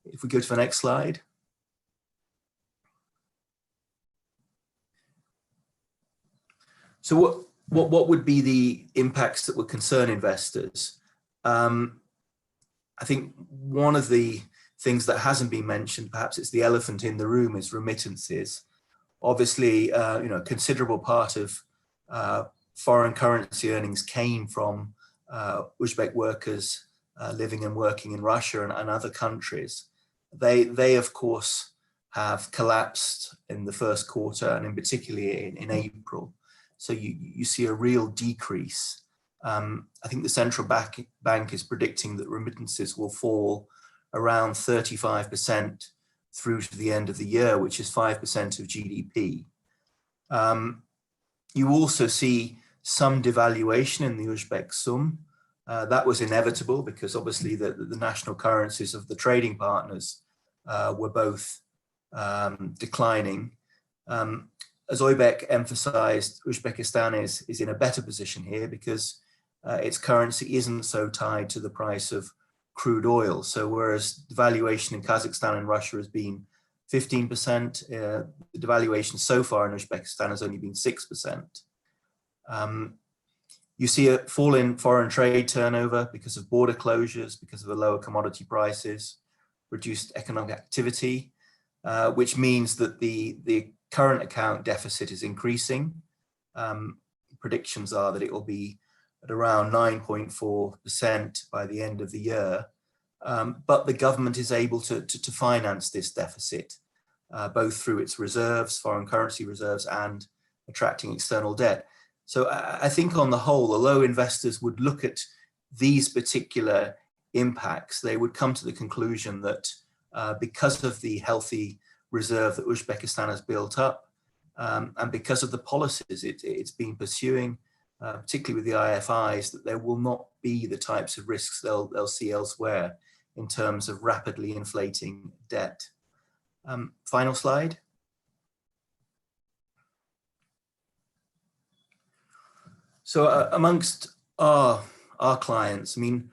If we go to the next slide. So what would be the impacts that would concern investors? I think one of the things that hasn't been mentioned, perhaps it's the elephant in the room, is remittances. Obviously, a considerable part of foreign currency earnings came from Uzbek workers living and working in Russia and other countries. They of course have collapsed in the first quarter, and in particularly in April. So you see a real decrease. I think the central bank is predicting that remittances will fall around 35% through to the end of the year, which is 5% of GDP. You also see some devaluation in the Uzbek sum. That was inevitable because obviously the national currencies of the trading partners were both declining. As Oybek emphasized, Uzbekistan is in a better position here because its currency isn't so tied to the price of crude oil. So whereas devaluation in Kazakhstan and Russia has been 15%, the devaluation so far in Uzbekistan has only been 6%. You see a fall in foreign trade turnover because of border closures, because of the lower commodity prices, reduced economic activity, which means that the current account deficit is increasing. Predictions are that it will be at around 9.4% by the end of the year. But the government is able to finance this deficit, both through its reserves, foreign currency reserves, and attracting external debt. So I think on the whole, although investors would look at these particular impacts, they would come to the conclusion that because of the healthy reserve that Uzbekistan has built up, and because of the policies it's been pursuing, particularly with the IFIs, that there will not be the types of risks they'll see elsewhere in terms of rapidly inflating debt. Final slide. So amongst our clients, I mean,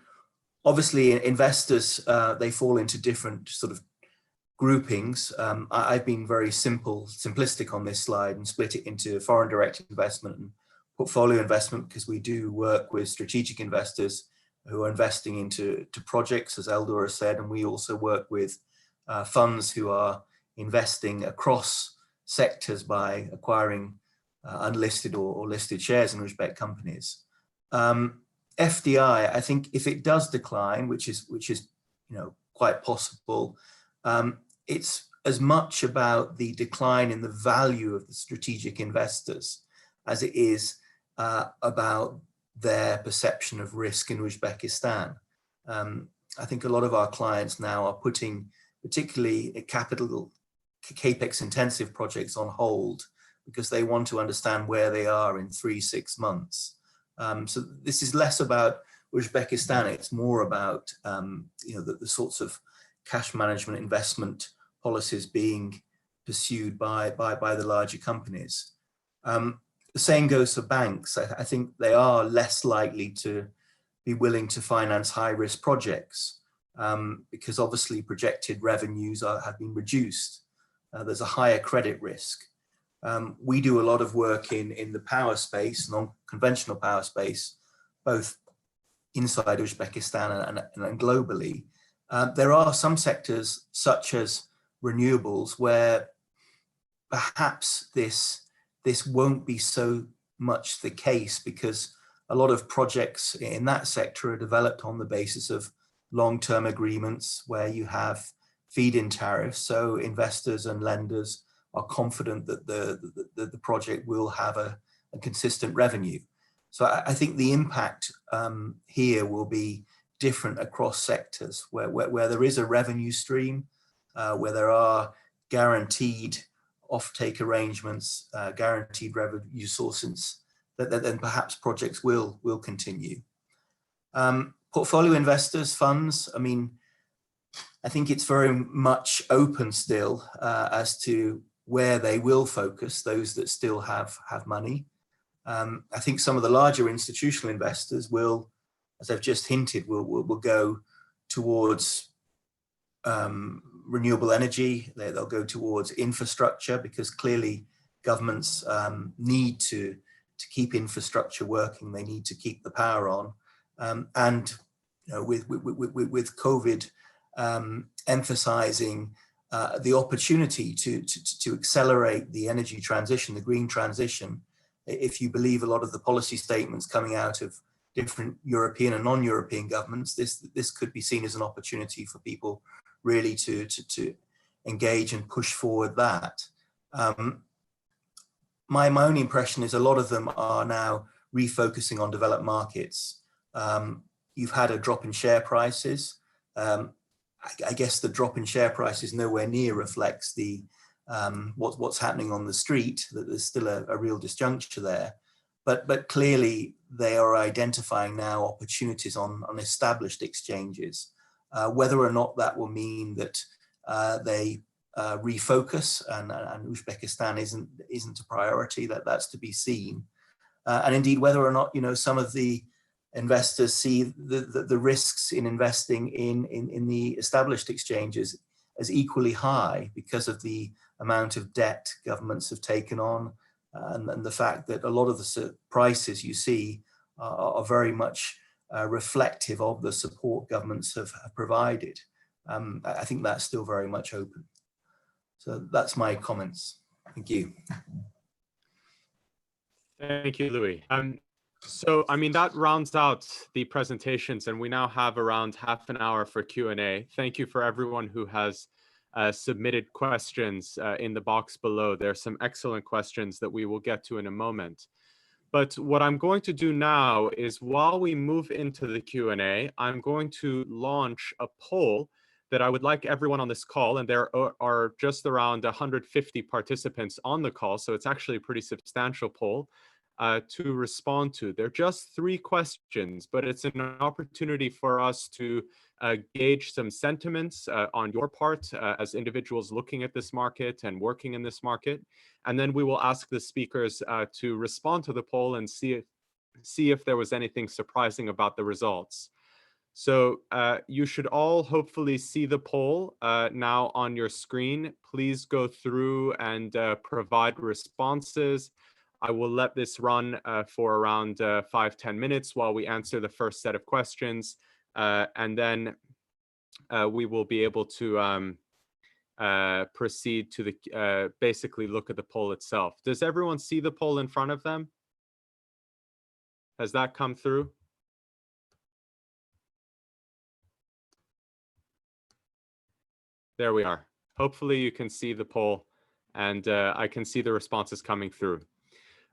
obviously investors, they fall into different sort of groupings. I've been very simplistic on this slide and split it into foreign direct investment and portfolio investment, because we do work with strategic investors who are investing into projects, as Eldor has said, and we also work with funds who are investing across sectors by acquiring unlisted or listed shares in Uzbek companies. FDI, I think if it does decline, which is quite possible, it's as much about the decline in the value of the strategic investors as it is about their perception of risk in Uzbekistan. I think a lot of our clients now are putting particularly capital capex intensive projects on hold because they want to understand where they are in 3-6 months. So this is less about Uzbekistan, it's more about the sorts of cash management investment policies being pursued by the larger companies. The same goes for banks. I think they are less likely to be willing to finance high-risk projects because obviously projected revenues have been reduced. There's a higher credit risk. We do a lot of work in the power space, non-conventional power space, both inside Uzbekistan and globally. There are some sectors, such as renewables, where perhaps this won't be so much the case because a lot of projects in that sector are developed on the basis of long-term agreements where you have feed-in tariffs, so investors and lenders are confident that the project will have a consistent revenue. So I think the impact here will be different across sectors, where there is a revenue stream, where there are guaranteed offtake arrangements, guaranteed revenue sources, that then perhaps projects will continue. Portfolio investors, funds, I mean, I think it's very much open still as to where they will focus, those that still have money. I think some of the larger institutional investors will, as I've just hinted, will go towards renewable energy. They'll go towards infrastructure, because clearly governments need to keep infrastructure working. They need to keep the power on. And you know, with COVID emphasizing the opportunity to accelerate the energy transition, the green transition, if you believe a lot of the policy statements coming out of different European and non-European governments, this could be seen as an opportunity for people really to engage and push forward that. My own impression is a lot of them are now refocusing on developed markets. You've had a drop in share prices. I guess the drop in share prices nowhere near reflects the what's happening on the street, that there's still a real disjuncture there. But clearly they are identifying now opportunities on established exchanges. Whether or not that will mean that they refocus and Uzbekistan isn't a priority, that's to be seen. And indeed, whether or not, you know, some of the investors see the risks in investing in the established exchanges as equally high because of the amount of debt governments have taken on, and the fact that a lot of the prices you see are very much reflective of the support governments have provided. I think that's still very much open. So that's my comments. Thank you. Thank you, Louis. So, I mean, that rounds out the presentations, and we now have around half an hour for Q&A. Thank you for everyone who has submitted questions in the box below. There are some excellent questions that we will get to in a moment. But what I'm going to do now is, while we move into the Q&A, I'm going to launch a poll that I would like everyone on this call, and there are just around 150 participants on the call, so it's actually a pretty substantial poll, to respond to. They're just 3 questions, but it's an opportunity for us to gauge some sentiments on your part as individuals looking at this market and working in this market. And then we will ask the speakers to respond to the poll and see if there was anything surprising about the results. So you should all hopefully see the poll now on your screen. Please go through and provide responses. I will let this run for around 5-10 minutes while we answer the first set of questions, and then we will be able to proceed to the basically look at the poll itself. Does everyone see the poll in front of them? Has that come through? There we are. Hopefully you can see the poll, and I can see the responses coming through.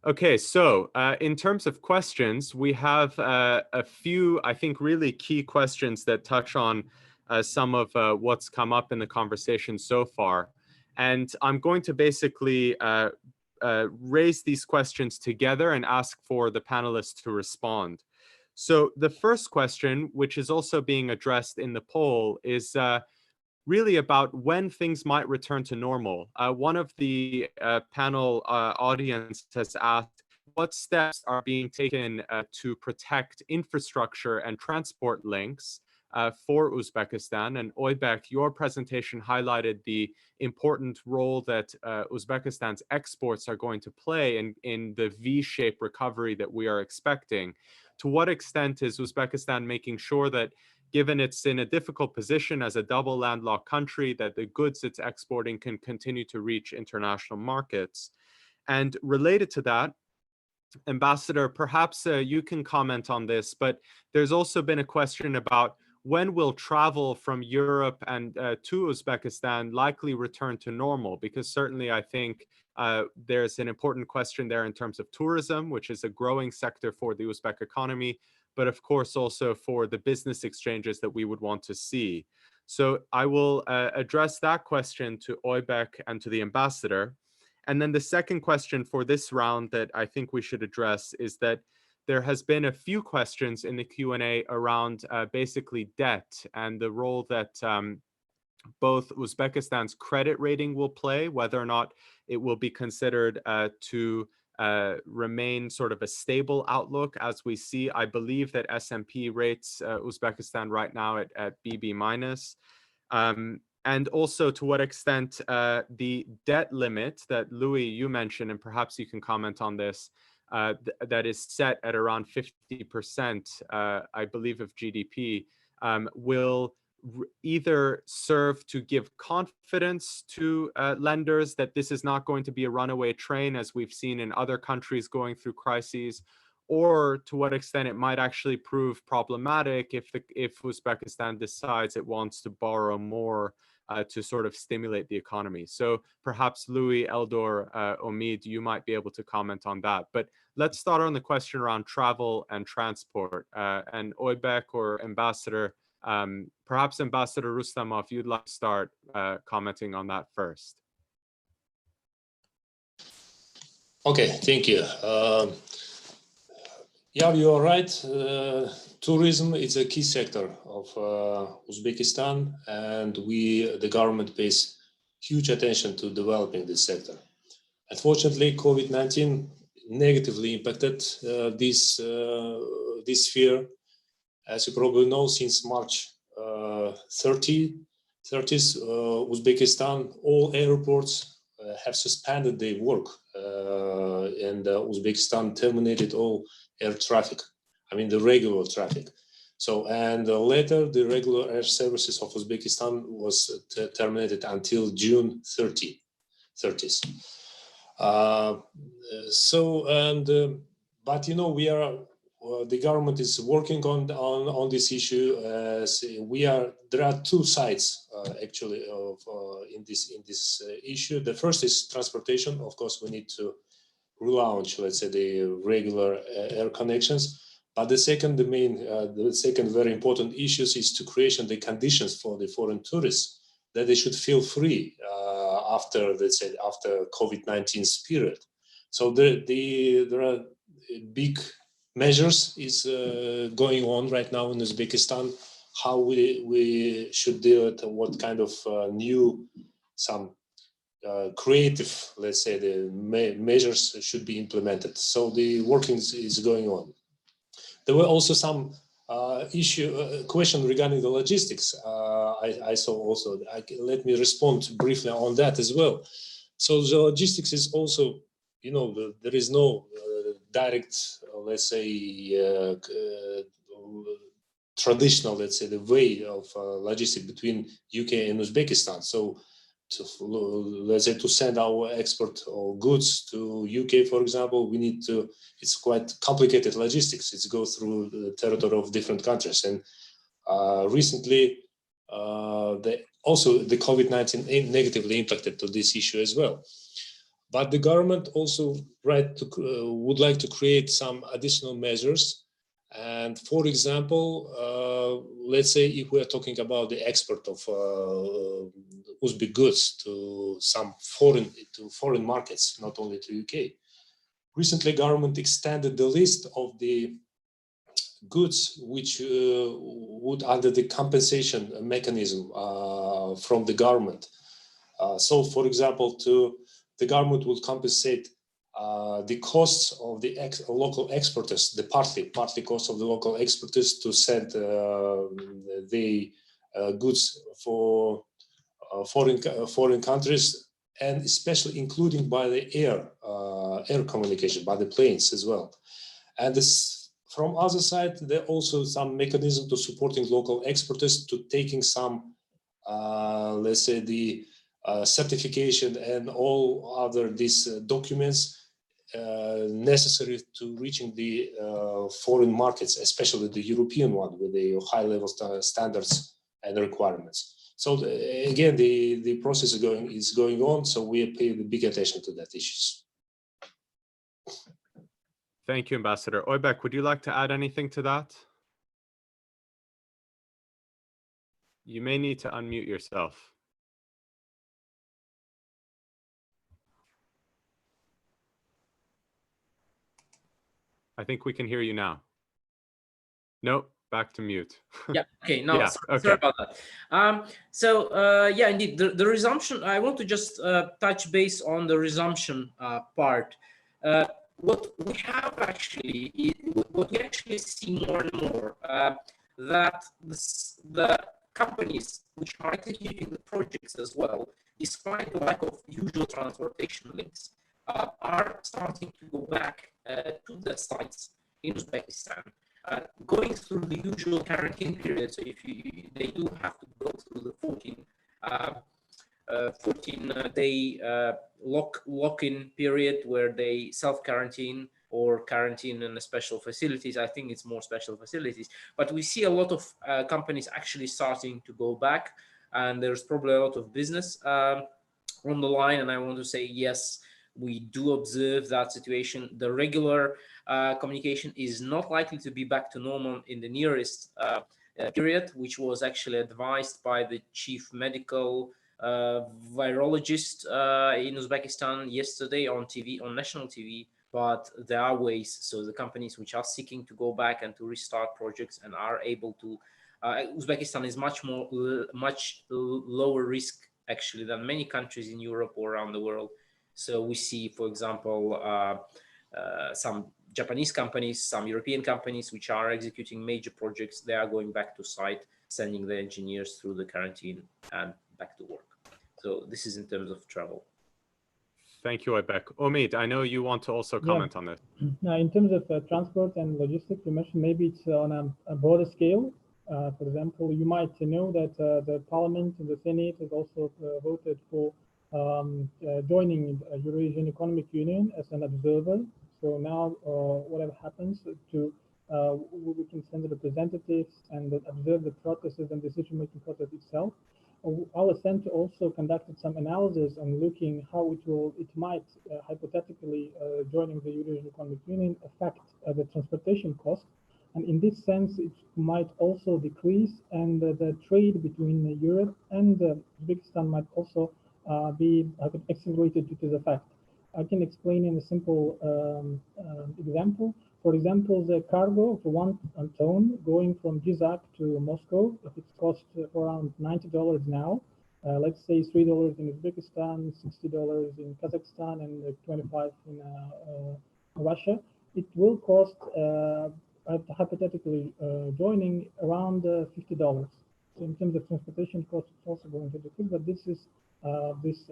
Okay, so in terms of questions, we have a few, I think, really key questions that touch on some of what's come up in the conversation so far. And I'm going to basically raise these questions together and ask for the panelists to respond. So the first question, which is also being addressed in the poll, is really about when things might return to normal. One of the panel audience has asked, what steps are being taken to protect infrastructure and transport links for Uzbekistan? And Oybek, your presentation highlighted the important role that Uzbekistan's exports are going to play in the V-shaped recovery that we are expecting. To what extent is Uzbekistan making sure that, given it's in a difficult position as a double landlocked country, that the goods it's exporting can continue to reach international markets? And related to that, Ambassador, perhaps you can comment on this, but there's also been a question about when will travel from Europe and to Uzbekistan likely return to normal? Because certainly I think there's an important question there in terms of tourism, which is a growing sector for the Uzbek economy, but of course also for the business exchanges that we would want to see. So I will address that question to Oybek and to the ambassador. And then the second question for this round that I think we should address is that there has been a few questions in the Q&A around basically debt and the role that both Uzbekistan's credit rating will play, whether or not it will be considered to remain sort of a stable outlook as we see. I believe that S&P rates Uzbekistan right now at BB minus. And also to what extent the debt limit that Louis, you mentioned, and perhaps you can comment on this, that is set at around 50%, I believe, of GDP, will either serve to give confidence to lenders that this is not going to be a runaway train, as we've seen in other countries going through crises, or to what extent it might actually prove problematic if Uzbekistan decides it wants to borrow more to sort of stimulate the economy. So perhaps Louis, Eldor, Omid, you might be able to comment on that. But let's start on the question around travel and transport. And Oybek or Ambassador, perhaps Ambassador Rustamov, you'd like to start commenting on that first. Okay, thank you. Yeah, you are right. Tourism is a key sector of Uzbekistan, and the government pays huge attention to developing this sector. Unfortunately, COVID-19 negatively impacted this sphere. As you probably know, since March 30th, Uzbekistan, all airports have suspended their work, and Uzbekistan terminated all air traffic, I mean the regular traffic. So, and later the regular air services of Uzbekistan was terminated until June 30th. But you know, we are the government is working on this issue. There are two sides actually of in this issue. The first is transportation. Of course, we need to relaunch, let's say, the regular air connections. But the second very important issue is to create the conditions for the foreign tourists that they should feel free after, let's say, after COVID-19 period. So there are big measures is going on right now in Uzbekistan, how we should do it, and what kind of new creative, let's say, the measures should be implemented. So the working is going on. There were also some question regarding the logistics. I saw also. Let me respond briefly on that as well. So the logistics is also, you know, there is no direct, let's say, traditional, let's say, the way of logistics between UK and Uzbekistan. So, let's say, to send our export or goods to UK, for example, we need to. It's quite complicated logistics. It goes through the territory of different countries, and recently, also the COVID-19 negatively impacted to this issue as well. But the government also would like to create some additional measures. And for example, let's say if we are talking about the export of Uzbek goods to some foreign markets, not only to UK. Recently, government extended the list of the goods which would under the compensation mechanism from the government. So, for example, the government will compensate the costs of the local exporters, the partly cost of the local exporters to send the goods for foreign countries, and especially including by the air communication, by the planes as well. And this, from other side, there are also some mechanism to supporting local exporters to taking some, let's say, the certification and all other these documents necessary to reaching the foreign markets, especially the European one with the high level standards and requirements. So again, the process is going on. So we pay big attention to that issues. Thank you, Ambassador. Oybek, would you like to add anything to that? You may need to unmute yourself. I think we can hear you now. Nope, back to mute. Yeah, okay, no, Yeah, sorry, okay. sorry about that. Yeah, indeed, the resumption, I want to just touch base on the resumption part. What we have actually, what we actually see more and more, that the companies which are executing the projects as well, despite the lack of usual transportation links, are starting to go back to the sites in Uzbekistan, going through the usual quarantine period. So if they do have to go through the 14-day lock-in period where they self-quarantine or quarantine in the special facilities. I think it's more special facilities, but we see a lot of companies actually starting to go back, and there's probably a lot of business on the line. And I want to say, yes, we do observe that situation. The regular communication is not likely to be back to normal in the nearest period, which was actually advised by the chief medical virologist in Uzbekistan yesterday on TV, on national TV. But there are ways. So the companies which are seeking to go back and to restart projects and are able to, Uzbekistan is much lower risk actually than many countries in Europe or around the world. So we see, for example, some Japanese companies, some European companies which are executing major projects, they are going back to site, sending the engineers through the quarantine and back to work. So this is in terms of travel. Thank you, Oybek. Omid, I know you want to also comment on this. Now, in terms of transport and logistics, you mentioned maybe it's on a broader scale. For example, you might know that the Parliament and the Senate has also voted for joining the Eurasian Economic Union as an observer. So now, whatever happens, we can send representatives and observe the processes and decision-making process itself. Our center also conducted some analysis on looking how it might hypothetically joining the Eurasian Economic Union affect the transportation cost. And in this sense, it might also decrease, and the trade between Europe and Uzbekistan might also be accelerated due to the fact. I can explain in a simple example. For example, the cargo for 1 ton going from Gizak to Moscow, if it costs around $90 now, let's say $3 in Uzbekistan, $60 in Kazakhstan, and 25 in Russia, it will cost, hypothetically joining, around $50. So in terms of transportation costs, it's also going to decrease, but this is this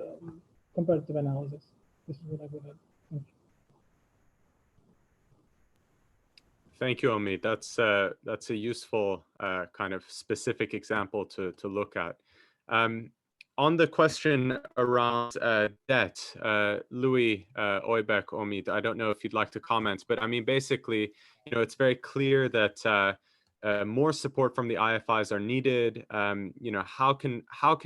comparative analysis. This is what I would add. Thank you. Thank you, Omid. That's a useful kind of specific example to look at. On the question around debt, Louis, Oybek, Omid, I don't know if you'd like to comment, but I mean, basically, you know, it's very clear that more support from the IFIs are needed. You know, how can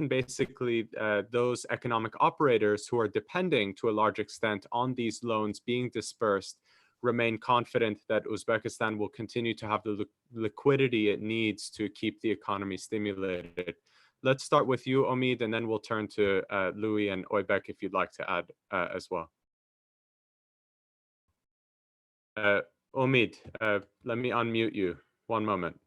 basically those economic operators who are depending to a large extent on these loans being dispersed remain confident that Uzbekistan will continue to have the liquidity it needs to keep the economy stimulated? Let's start with you, Omid, and then we'll turn to Louis and Oybek if you'd like to add as well. Omid, let me unmute you. One moment.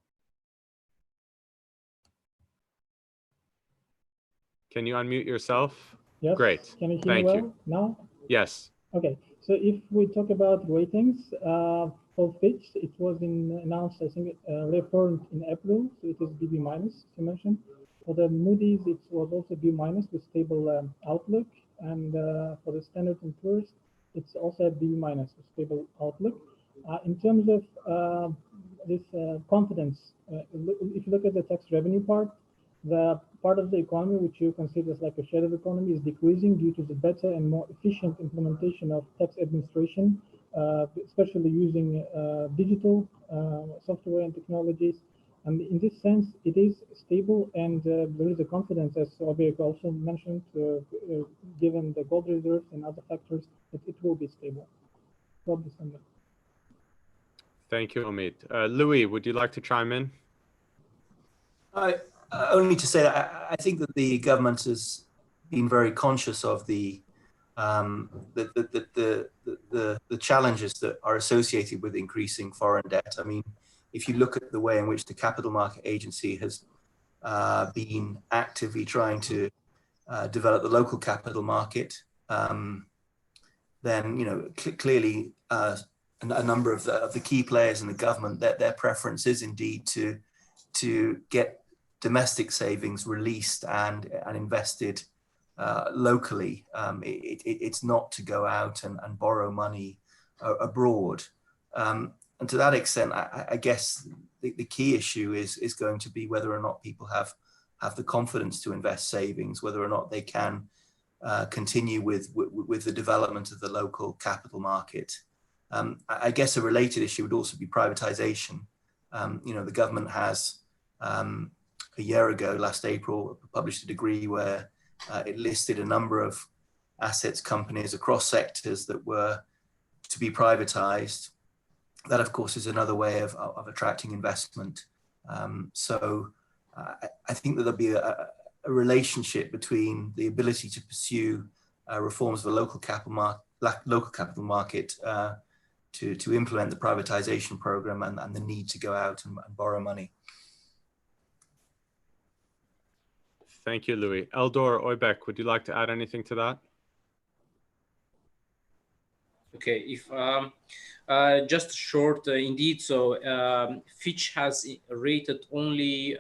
Can you unmute yourself? Yes. Great. Can you hear me well now? Yes. Okay. So if we talk about ratings, for Fitch, it was announced, I think, reaffirmed in April, so it is BB minus, as you mentioned. For the Moody's, it was also B minus with stable outlook, and for the Standard & Poor's, it's also a B minus with stable outlook. In terms of this confidence, if you look at the tax revenue part, The part of the economy which you consider as like a shadow economy is decreasing due to the better and more efficient implementation of tax administration, especially using digital software and technologies. And in this sense, it is stable, and there is a confidence, as Obiek also mentioned, given the gold reserves and other factors, that it will be stable throughout December. Thank you, Omid. Louis, would you like to chime in? Only to say that I think that the government has been very conscious of the challenges that are associated with increasing foreign debt. I mean, if you look at the way in which the Capital Market Agency has been actively trying to develop the local capital market, then clearly a number of the key players in the government, their preference is indeed to get domestic savings released and invested locally. It's not to go out and borrow money abroad. And to that extent, I guess the key issue is going to be whether or not people have the confidence to invest savings, whether or not they can continue with the development of the local capital market. I guess a related issue would also be privatization. The government has a year ago, last April, published a decree where it listed a number of assets companies across sectors that were to be privatized. That, of course, is another way of attracting investment. So I think that there'll be a relationship between the ability to pursue reforms of the local capital market to implement the privatization program and the need to go out and borrow money. Thank you, Louis. Eldor, Oybek, would you like to add anything to that? Okay, if just short, indeed. So Fitch has rated only,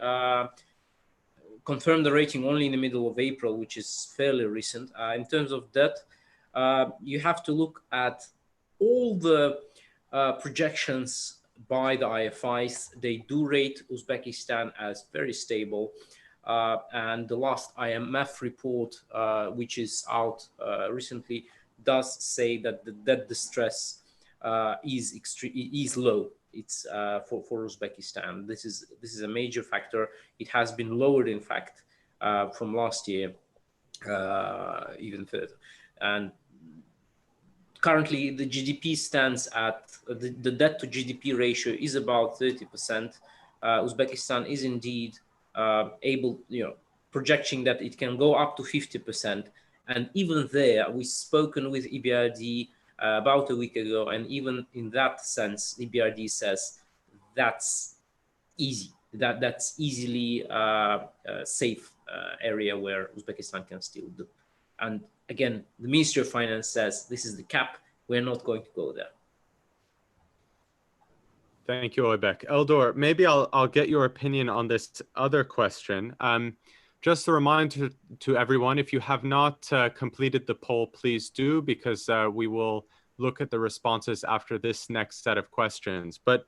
confirmed the rating only in the middle of April, which is fairly recent. In terms of debt, you have to look at all the projections by the IFIs. They do rate Uzbekistan as very stable. And the last IMF report, which is out recently, does say that the debt distress is low. It's for Uzbekistan. This is a major factor. It has been lowered, in fact, from last year, even further. And currently, the GDP stands at the debt to GDP ratio is about 30%. Uzbekistan is indeed able, projecting that it can go up to 50%. And even there, we've spoken with EBRD about a week ago, and even in that sense, EBRD says that's easy. That's easily a safe area where Uzbekistan can still do. And again, the Ministry of Finance says this is the cap. We're not going to go there. Thank you, Oybek. Eldor, maybe I'll get your opinion on this other question. Just a reminder to everyone, if you have not completed the poll, please do, because we will look at the responses after this next set of questions. But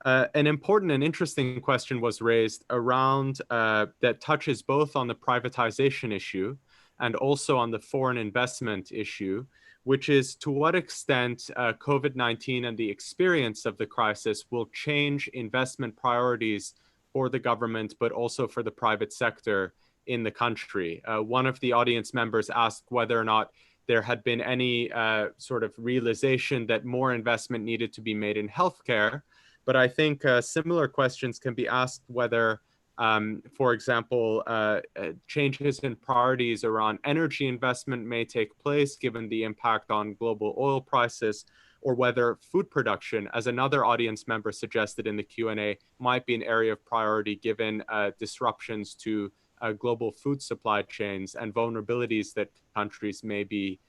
an important and interesting question was raised around that touches both on the privatization issue and also on the foreign investment issue, which is to what extent COVID-19 and the experience of the crisis will change investment priorities for the government, but also for the private sector in the country. One of the audience members asked whether or not there had been any sort of realization that more investment needed to be made in healthcare. But I think similar questions can be asked whether, for example, changes in priorities around energy investment may take place given the impact on global oil prices, or whether food production, as another audience member suggested in the Q&A, might be an area of priority given disruptions to global food supply chains and vulnerabilities that countries may be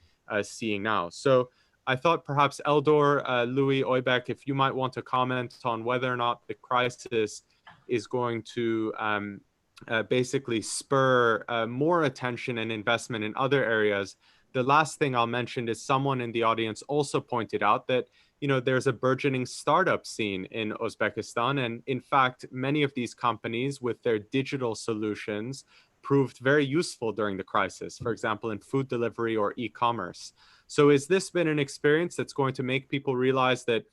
seeing now. So I thought perhaps Eldor, Louis, Oybek, if you might want to comment on whether or not the crisis is going to basically spur more attention and investment in other areas. The last thing I'll mention is someone in the audience also pointed out that there's a burgeoning startup scene in Uzbekistan. And in fact, many of these companies with their digital solutions proved very useful during the crisis, for example, in food delivery or e-commerce. So has this been an experience that's going to make people realize that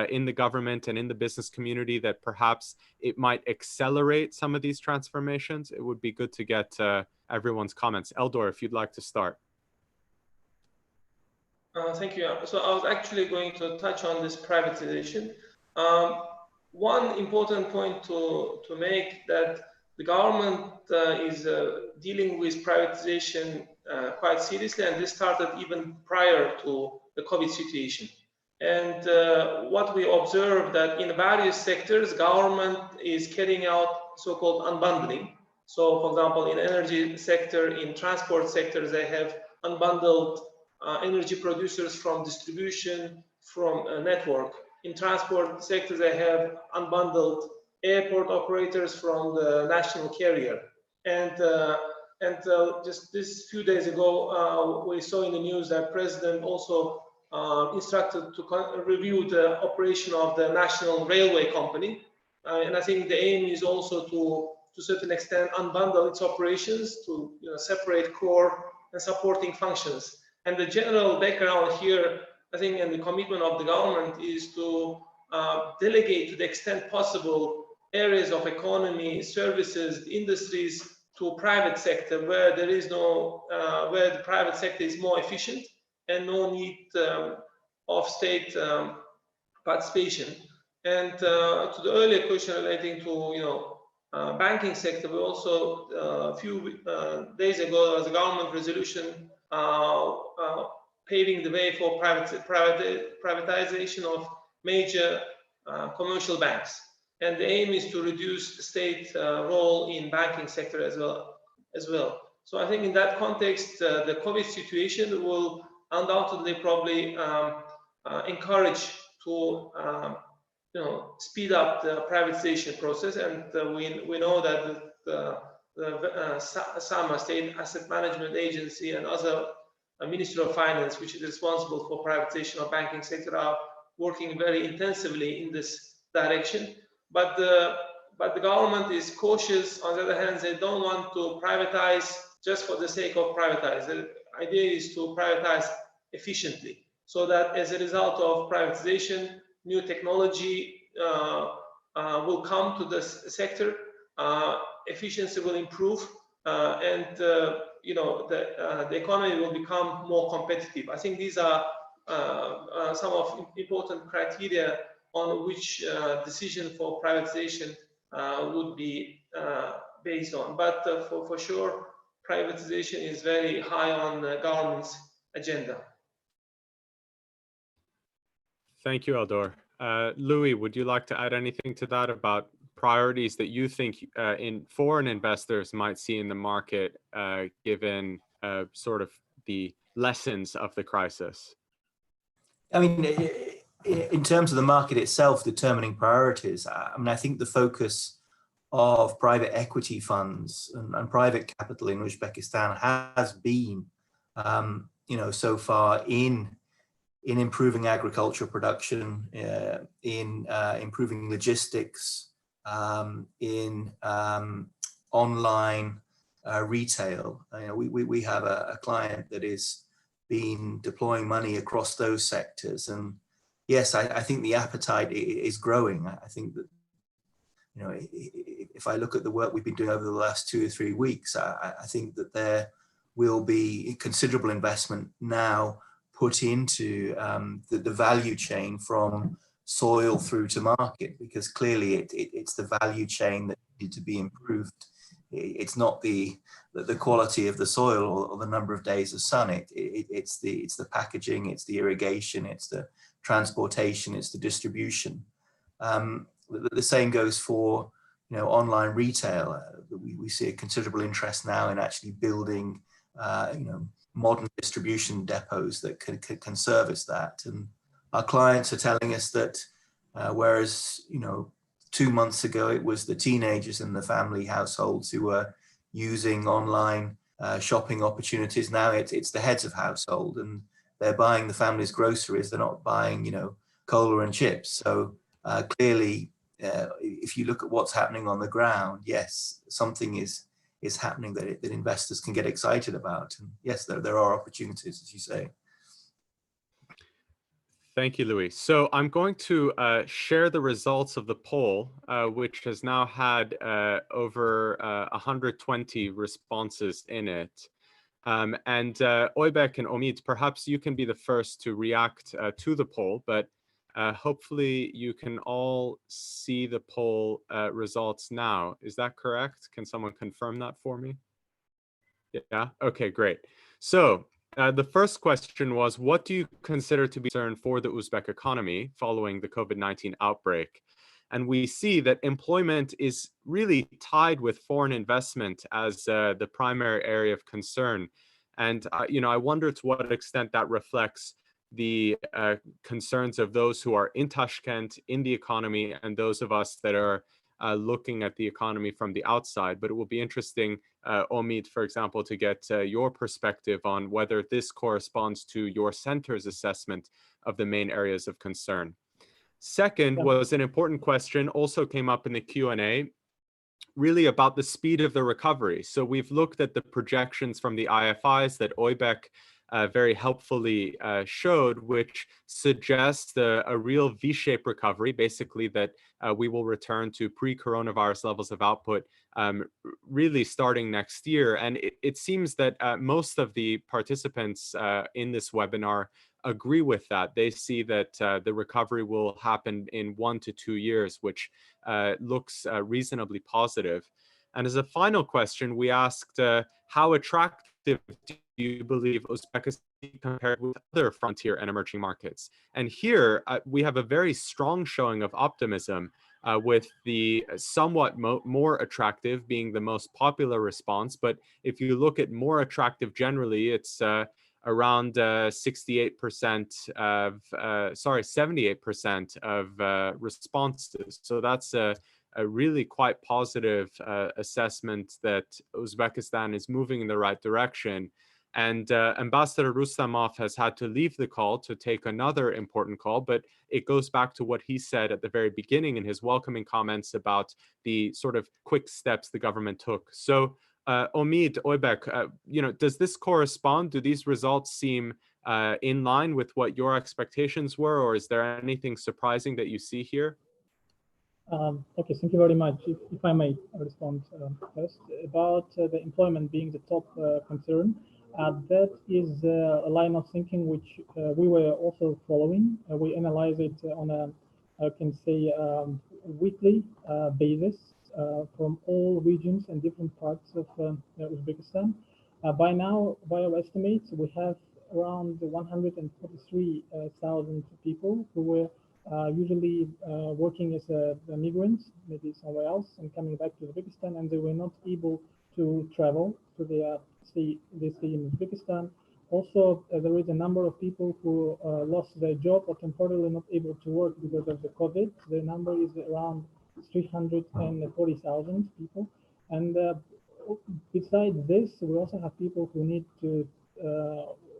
in the government and in the business community that perhaps it might accelerate some of these transformations? It would be good to get everyone's comments. Eldor, if you'd like to start. Thank you. So I was actually going to touch on this privatization. One important point to make that the government is dealing with privatization quite seriously, and this started even prior to the COVID situation. And what we observe that in various sectors, government is carrying out so-called unbundling. So, for example, in energy sector, in transport sectors, they have unbundled energy producers from distribution, from a network. In transport sectors, they have unbundled airport operators from the national carrier. And just this few days ago, we saw in the news that President also instructed to review the operation of the national railway company. And I think the aim is also to a certain extent, unbundle its operations to separate core and supporting functions. And the general background here, I think, and the commitment of the government is to delegate to the extent possible areas of economy, services, industries to private sector where there is no, where the private sector is more efficient and no need of state participation. And to the earlier question relating to banking sector, we also a few days ago there was a government resolution paving the way for privatization of major commercial banks, and the aim is to reduce the state role in banking sector as well. So I think in that context, the COVID situation will undoubtedly probably encourage to speed up the privatization process, and we know that the SAMA, State Asset Management Agency, and other Ministry of Finance, which is responsible for privatization of banking sector, are working very intensively in this direction. But the government is cautious. On the other hand, they don't want to privatize just for the sake of privatize. The idea is to privatize efficiently, so that as a result of privatization, new technology will come to the sector, efficiency will improve, and the economy will become more competitive. I think these are some of important criteria on which decision for privatization would be based on. But for sure, privatization is very high on the government's agenda. Thank you, Eldor. Louis, would you like to add anything to that about priorities that you think foreign investors might see in the market, given sort of the lessons of the crisis? I mean, in terms of the market itself determining priorities, I mean, I think the focus of private equity funds and private capital in Uzbekistan has been, so far in improving agricultural production, in improving logistics, in online retail. We have a client that is been deploying money across those sectors, and yes, I think the appetite is growing. I think that if I look at the work we've been doing over the last 2 or 3 weeks, I think that there will be considerable investment now put into the value chain from soil through to market, because clearly it's the value chain that needs to be improved. It's not the quality of the soil or the number of days of sun. It's the packaging, it's the irrigation, it's the transportation, it's the distribution. The same goes for online retail. We see a considerable interest now in actually building modern distribution depots that can service that. And our clients are telling us that whereas 2 months ago it was the teenagers and the family households who were using online shopping opportunities, now it's the heads of household, and they're buying the family's groceries. They're not buying cola and chips. So clearly, if you look at what's happening on the ground, yes, something is happening that investors can get excited about. And yes, there are opportunities, as you say. Thank you, Louis. So I'm going to share the results of the poll, which has now had over 120 responses in it. And Oybek and Omid, perhaps you can be the first to react to the poll, but hopefully you can all see the poll results now. Is that correct? Can someone confirm that for me? Yeah, okay, great. So the first question was, what do you consider to be a concern for the Uzbek economy following the COVID-19 outbreak? And we see that employment is really tied with foreign investment as the primary area of concern. And, I wonder to what extent that reflects the concerns of those who are in Tashkent, in the economy, and those of us that are looking at the economy from the outside. But it will be interesting, Omid, for example, to get your perspective on whether this corresponds to your center's assessment of the main areas of concern. Second was an important question, also came up in the Q&A, really about the speed of the recovery. So we've looked at the projections from the IFIs that Oybek very helpfully showed, which suggests a real V-shaped recovery, basically that we will return to pre-coronavirus levels of output really starting next year. And it seems that most of the participants in this webinar agree with that. They see that the recovery will happen in 1 to 2 years, which looks reasonably positive. And as a final question, we asked how attractive do you believe Uzbekistan compared with other frontier and emerging markets? And here we have a very strong showing of optimism, with the somewhat more attractive being the most popular response. But if you look at more attractive generally, it's around 68% of, 78% of responses. So that's a really quite positive assessment that Uzbekistan is moving in the right direction. And Ambassador Rustamov has had to leave the call to take another important call, but it goes back to what he said at the very beginning in his welcoming comments about the sort of quick steps the government took. So Omid, Oybek, does this correspond? Do these results seem in line with what your expectations were, or is there anything surprising that you see here? Okay, thank you very much. If I may respond first about the employment being the top concern, that is a line of thinking which we were also following. We analyze it on a, I can say, weekly basis from all regions and different parts of Uzbekistan. By now, by our estimates, we have around 143,000 people who were usually working as migrants, maybe somewhere else, and coming back to Uzbekistan, and they were not able to travel, so they stay in Uzbekistan. Also, there is a number of people who lost their job or temporarily not able to work because of the COVID. The number is around 340,000 people. And besides this, we also have people who need to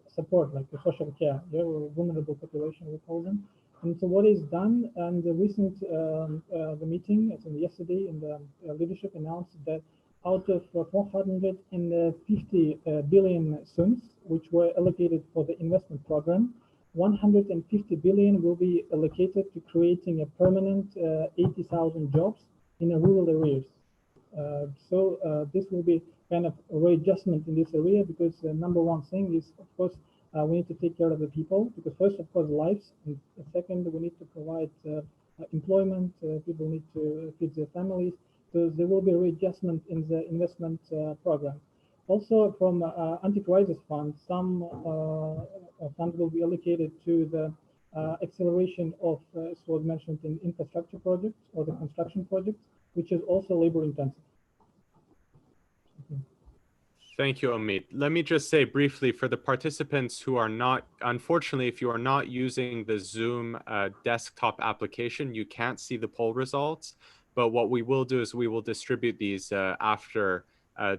support, like the social care, or vulnerable population, we call them. And so what is done, and the recent the meeting, as in yesterday, in the leadership announced that out of 450 billion soons, which were allocated for the investment program, 150 billion will be allocated to creating a permanent 80,000 jobs in the rural areas. So this will be kind of a readjustment in this area, because the number one thing is, of course, we need to take care of the people, because first, of course, lives, and second, we need to provide employment. People need to feed their families. So there will be a readjustment in the investment program. Also, from anti-crisis fund, some funds will be allocated to the acceleration of, as was mentioned, in infrastructure projects or the construction projects, which is also labor intensive. Thank you, Omid. Let me just say briefly for the participants who are not, unfortunately, if you are not using the Zoom desktop application, you can't see the poll results. But what we will do is we will distribute these after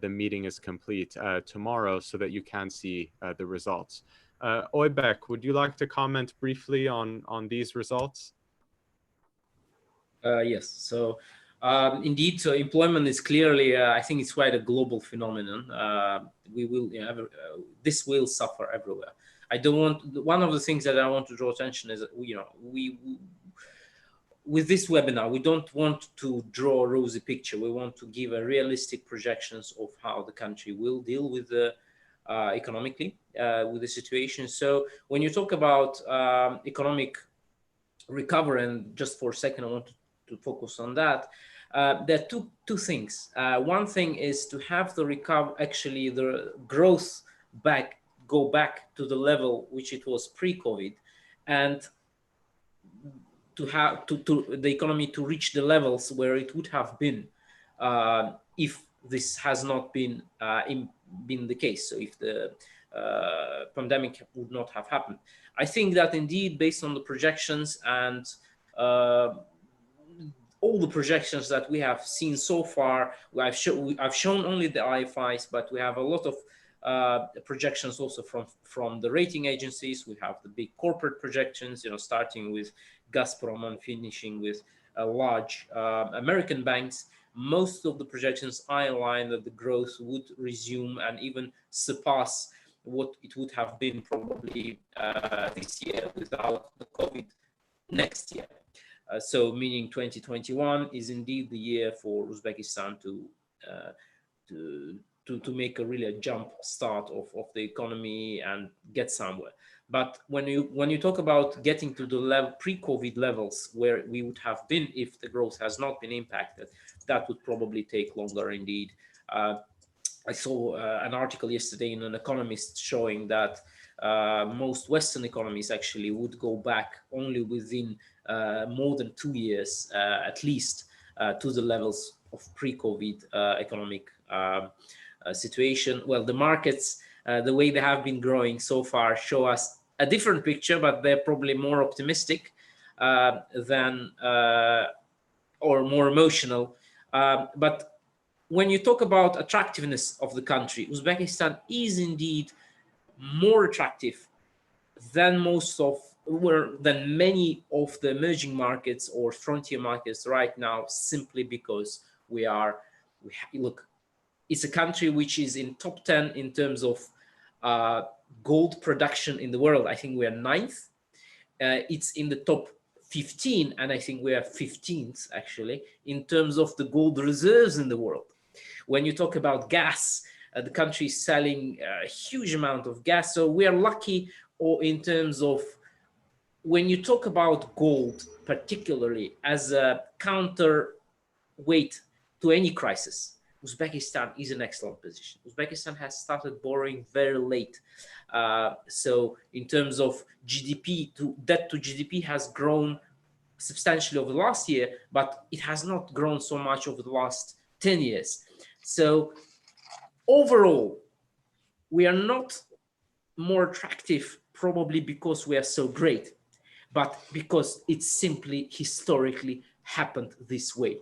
the meeting is complete tomorrow, so that you can see the results. Oybek, would you like to comment briefly on these results? Yes. So indeed, so employment is clearly, I think it's quite a global phenomenon. We will, this will suffer everywhere. I don't want, one of the things that I want to draw attention is, with this webinar, we don't want to draw a rosy picture. We want to give a realistic projections of how the country will deal with the economically with the situation. So when you talk about economic recovery, and just for a second, I want to focus on that. There are two things. One thing is to have the actually the growth go back to the level which it was pre-COVID, and to have the economy to reach the levels where it would have been if this has not been been the case. So if the pandemic would not have happened, I think that indeed, based on the projections and all the projections that we have seen so far, I've shown only the IFIs, but we have a lot of projections also from the rating agencies. We have the big corporate projections, starting with Gazprom and finishing with large American banks. Most of the projections are in line that the growth would resume and even surpass what it would have been probably this year without the COVID next year. So meaning 2021 is indeed the year for Uzbekistan to make a jump start of the economy and get somewhere. But when you talk about getting to the pre-COVID levels where we would have been if the growth has not been impacted, that would probably take longer indeed. I saw an article yesterday in an Economist showing that most Western economies actually would go back only within more than 2 years, at least, to the levels of pre-COVID economic situation. Well, the markets, the way they have been growing so far, show us a different picture, but they're probably more optimistic than or more emotional. But when you talk about attractiveness of the country, Uzbekistan is indeed more attractive than than many of the emerging markets or frontier markets right now, simply because look, it's a country which is in top 10 in terms of gold production in the world. I think we are 9th. It's in the top 15, and I think we are 15th actually in terms of the gold reserves in the world. When you talk about gas, the country is selling a huge amount of gas. So we are lucky, or in terms of when you talk about gold, particularly as a counterweight to any crisis, Uzbekistan is in excellent position. Uzbekistan has started borrowing very late. So in terms of GDP, debt to GDP has grown substantially over the last year, but it has not grown so much over the last 10 years. So overall, we are not more attractive probably because we are so great, but because it simply historically happened this way.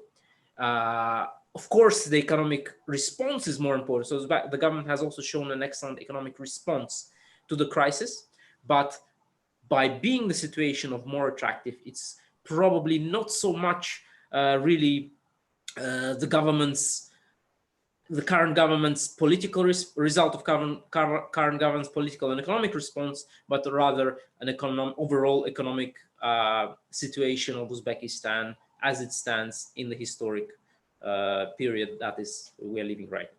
Of course, the economic response is more important. So the government has also shown an excellent economic response to the crisis, but by being the situation of more attractive, it's probably not so much really the current government's political result of current government's political and economic response, but rather an overall economic situation of Uzbekistan as it stands in the historic period that is we are living right now.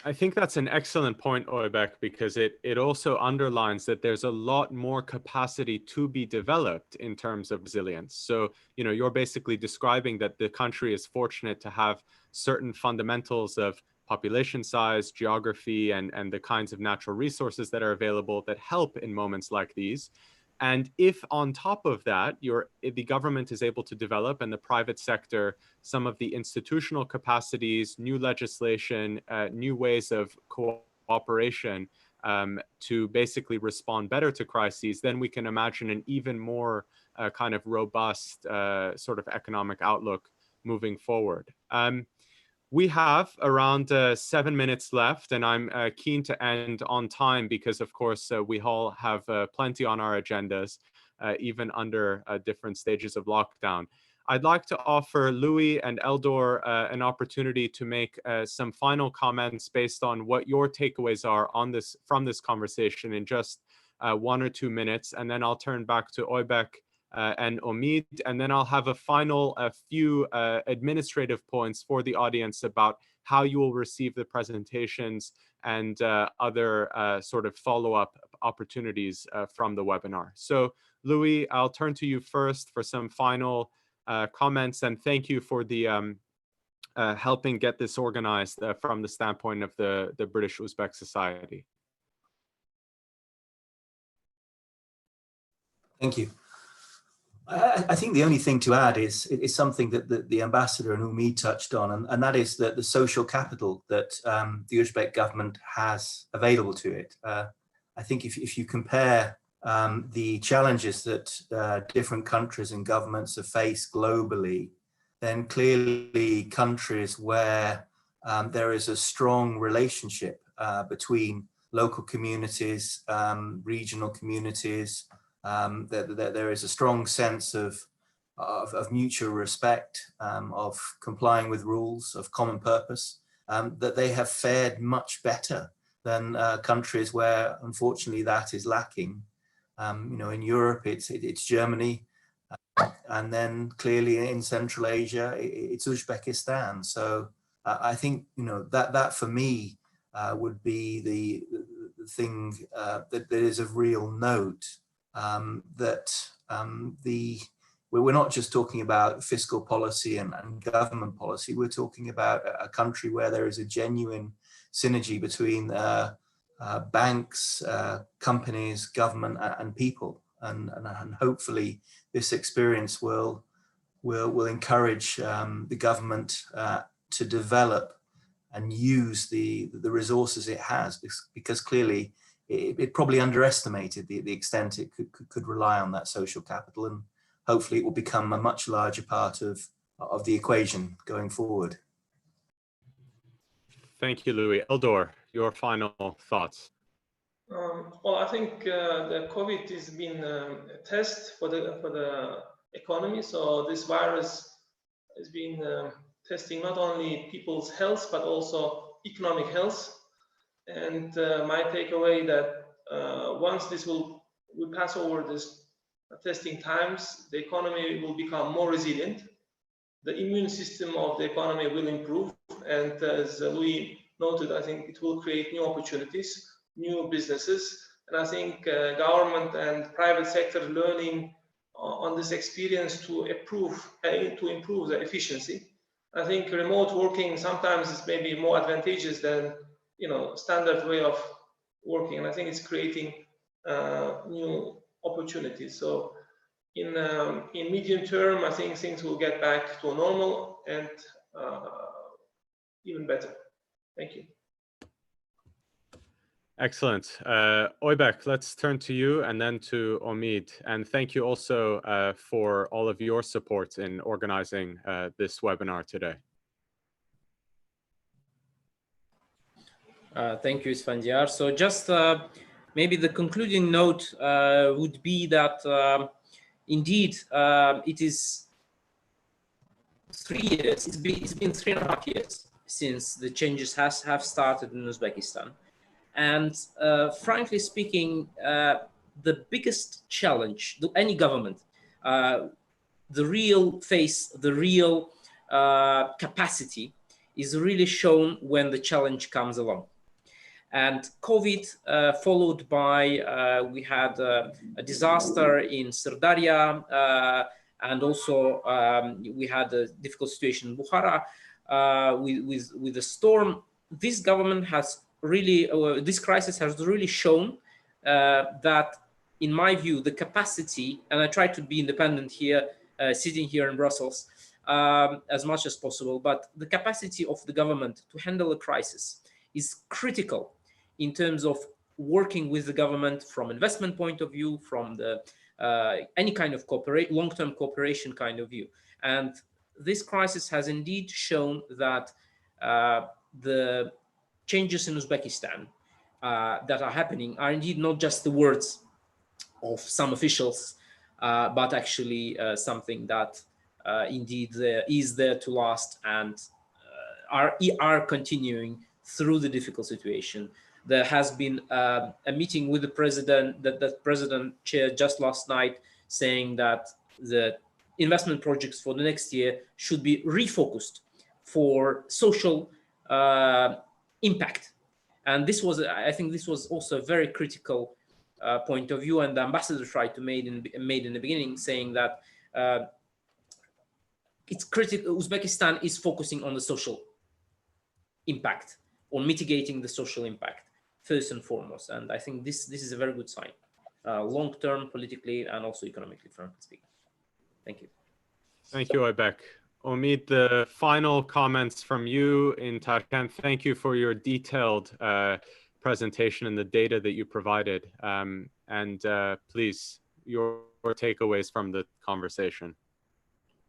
I think that's an excellent point, Oybek, because it also underlines that there's a lot more capacity to be developed in terms of resilience. So, you're basically describing that the country is fortunate to have certain fundamentals of population size, geography, and the kinds of natural resources that are available that help in moments like these. And if on top of that, the government is able to develop, and the private sector, some of the institutional capacities, new legislation, new ways of cooperation to basically respond better to crises, then we can imagine an even more kind of robust sort of economic outlook moving forward. We have around 7 minutes left, and I'm keen to end on time because, of course, we all have plenty on our agendas, even under different stages of lockdown. I'd like to offer Louis and Eldor an opportunity to make some final comments based on what your takeaways are on this from this conversation in just 1 or 2 minutes, and then I'll turn back to Oybek and Omid, and then I'll have a final few administrative points for the audience about how you will receive the presentations and other sort of follow-up opportunities from the webinar. So Louis, I'll turn to you first for some final comments, and thank you for the helping get this organized from the standpoint of the British Uzbek Society. Thank you. I think the only thing to add is something that the ambassador and Umid touched on, and that is that the social capital that the Uzbek government has available to it. I think if you compare the challenges that different countries and governments have faced globally, then clearly countries where there is a strong relationship between local communities, regional communities, that there is a strong sense of mutual respect, of complying with rules, of common purpose, that they have fared much better than countries where, unfortunately, that is lacking. You know, in Europe, it's Germany, and then clearly in Central Asia, it's Uzbekistan. So I think, you know, that for me would be the thing that is of real note. We're not just talking about fiscal policy and government policy, we're talking about a country where there is a genuine synergy between banks, companies, government and people. And hopefully this experience will encourage the government to develop and use the resources it has, because clearly it probably underestimated the extent it could rely on that social capital, and hopefully it will become a much larger part of the equation going forward. Thank you, Louis. Eldor, your final thoughts. Well, I think the COVID has been a test for the economy. So this virus has been testing not only people's health but also economic health. And my takeaway that once this will pass over this testing times, the economy will become more resilient. The immune system of the economy will improve, and as Louis noted, I think it will create new opportunities, new businesses, and I think government and private sector learning on this experience to improve the efficiency. I think remote working sometimes is maybe more advantageous than, you know, standard way of working, and I think it's creating new opportunities. So in medium term, I think things will get back to normal and even better. Thank you. Excellent. Oybek, let's turn to you and then to Omid. And thank you also for all of your support in organizing this webinar today. Thank you, Isfandiar. So just maybe the concluding note would be that indeed it is 3 years, it's been 3.5 years since the changes have started in Uzbekistan. And frankly speaking, the biggest challenge to any government, the real capacity is really shown when the challenge comes along. And COVID, followed by, we had a disaster in Sirdarya, and also we had a difficult situation in Bukhara with the storm. This government has really, this crisis has really shown that, in my view, the capacity, and I try to be independent here, sitting here in Brussels, as much as possible, but the capacity of the government to handle a crisis is critical in terms of working with the government from investment point of view, from the any kind of long-term cooperation kind of view. And this crisis has indeed shown that the changes in Uzbekistan that are happening are indeed not just the words of some officials, but actually something that indeed is there to last and are continuing through the difficult situation. There has been a meeting with the president that the president chaired just last night, saying that the investment projects for the next year should be refocused for social impact. And this was, I think, this was also a very critical point of view, and the ambassador tried to made in the beginning, saying that it's critical. Uzbekistan is focusing on the social impact, on mitigating the social impact first and foremost, and I think this is a very good sign, long term, politically and also economically, frankly speaking. Thank you. Thank you, Aybek. Omid, the final comments from you in Tashkent. Thank you for your detailed presentation and the data that you provided. And please, your takeaways from the conversation.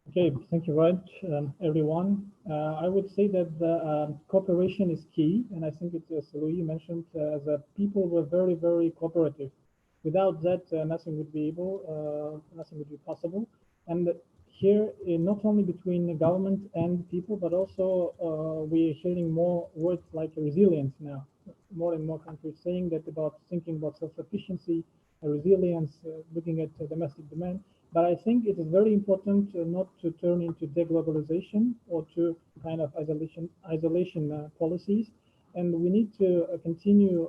Okay, thank you very much, everyone. I would say that the cooperation is key, and I think it's, as Louis mentioned, the people were very, very cooperative. Without that, nothing would be possible. And here, not only between the government and people, but also we're hearing more words like resilience now. More and more countries saying that thinking about self-sufficiency, resilience, looking at domestic demand. But I think it is very important not to turn into deglobalization or to kind of isolation policies. And we need to continue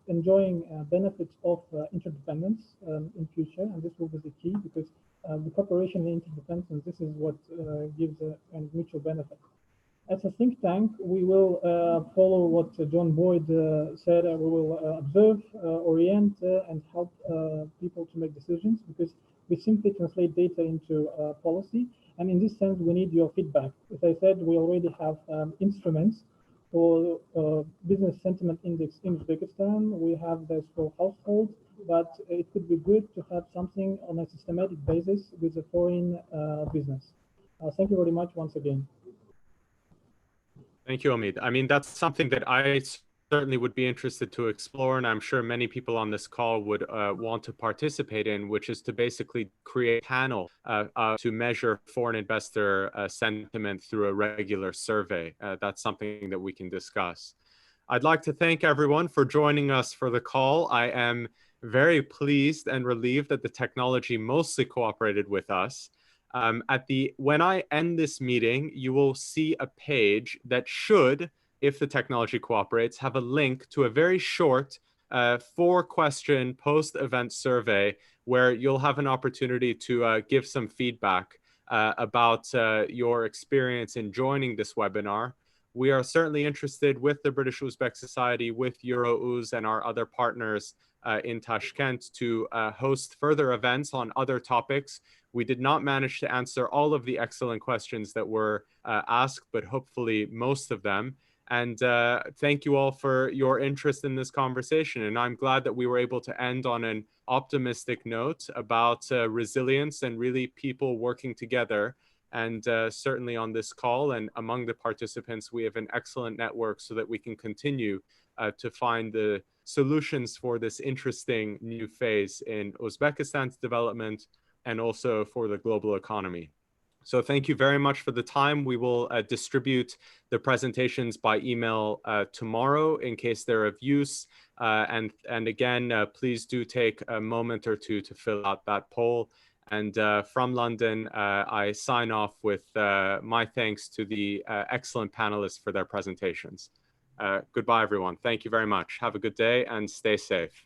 enjoying benefits of interdependence in future. And this will be the key, because the cooperation and interdependence, this is what gives a mutual benefit. As a think tank, we will follow what John Boyd said. We will observe, orient, and help people to make decisions, because we simply translate data into policy. And in this sense, we need your feedback. As I said, we already have instruments for business sentiment index in Uzbekistan. We have this for households, but it could be good to have something on a systematic basis with the foreign business. Thank you very much once again. Thank you, Omid. I mean, that's something that I certainly would be interested to explore, and I'm sure many people on this call would want to participate in, which is to basically create a panel to measure foreign investor sentiment through a regular survey. That's something that we can discuss. I'd like to thank everyone for joining us for the call. I am very pleased and relieved that the technology mostly cooperated with us. When I end this meeting, you will see a page that should, if the technology cooperates, have a link to a very short 4-question post-event survey where you'll have an opportunity to give some feedback about your experience in joining this webinar. We are certainly interested with the British Uzbek Society, with EuroUZ and our other partners in Tashkent to host further events on other topics. We did not manage to answer all of the excellent questions that were asked, but hopefully most of them. And thank you all for your interest in this conversation. And I'm glad that we were able to end on an optimistic note about resilience and really people working together. And certainly on this call and among the participants, we have an excellent network so that we can continue to find the solutions for this interesting new phase in Uzbekistan's development and also for the global economy. So thank you very much for the time. We will distribute the presentations by email tomorrow in case they're of use. And again, please do take a moment or two to fill out that poll. And from London, I sign off with my thanks to the excellent panelists for their presentations. Goodbye, everyone. Thank you very much. Have a good day and stay safe.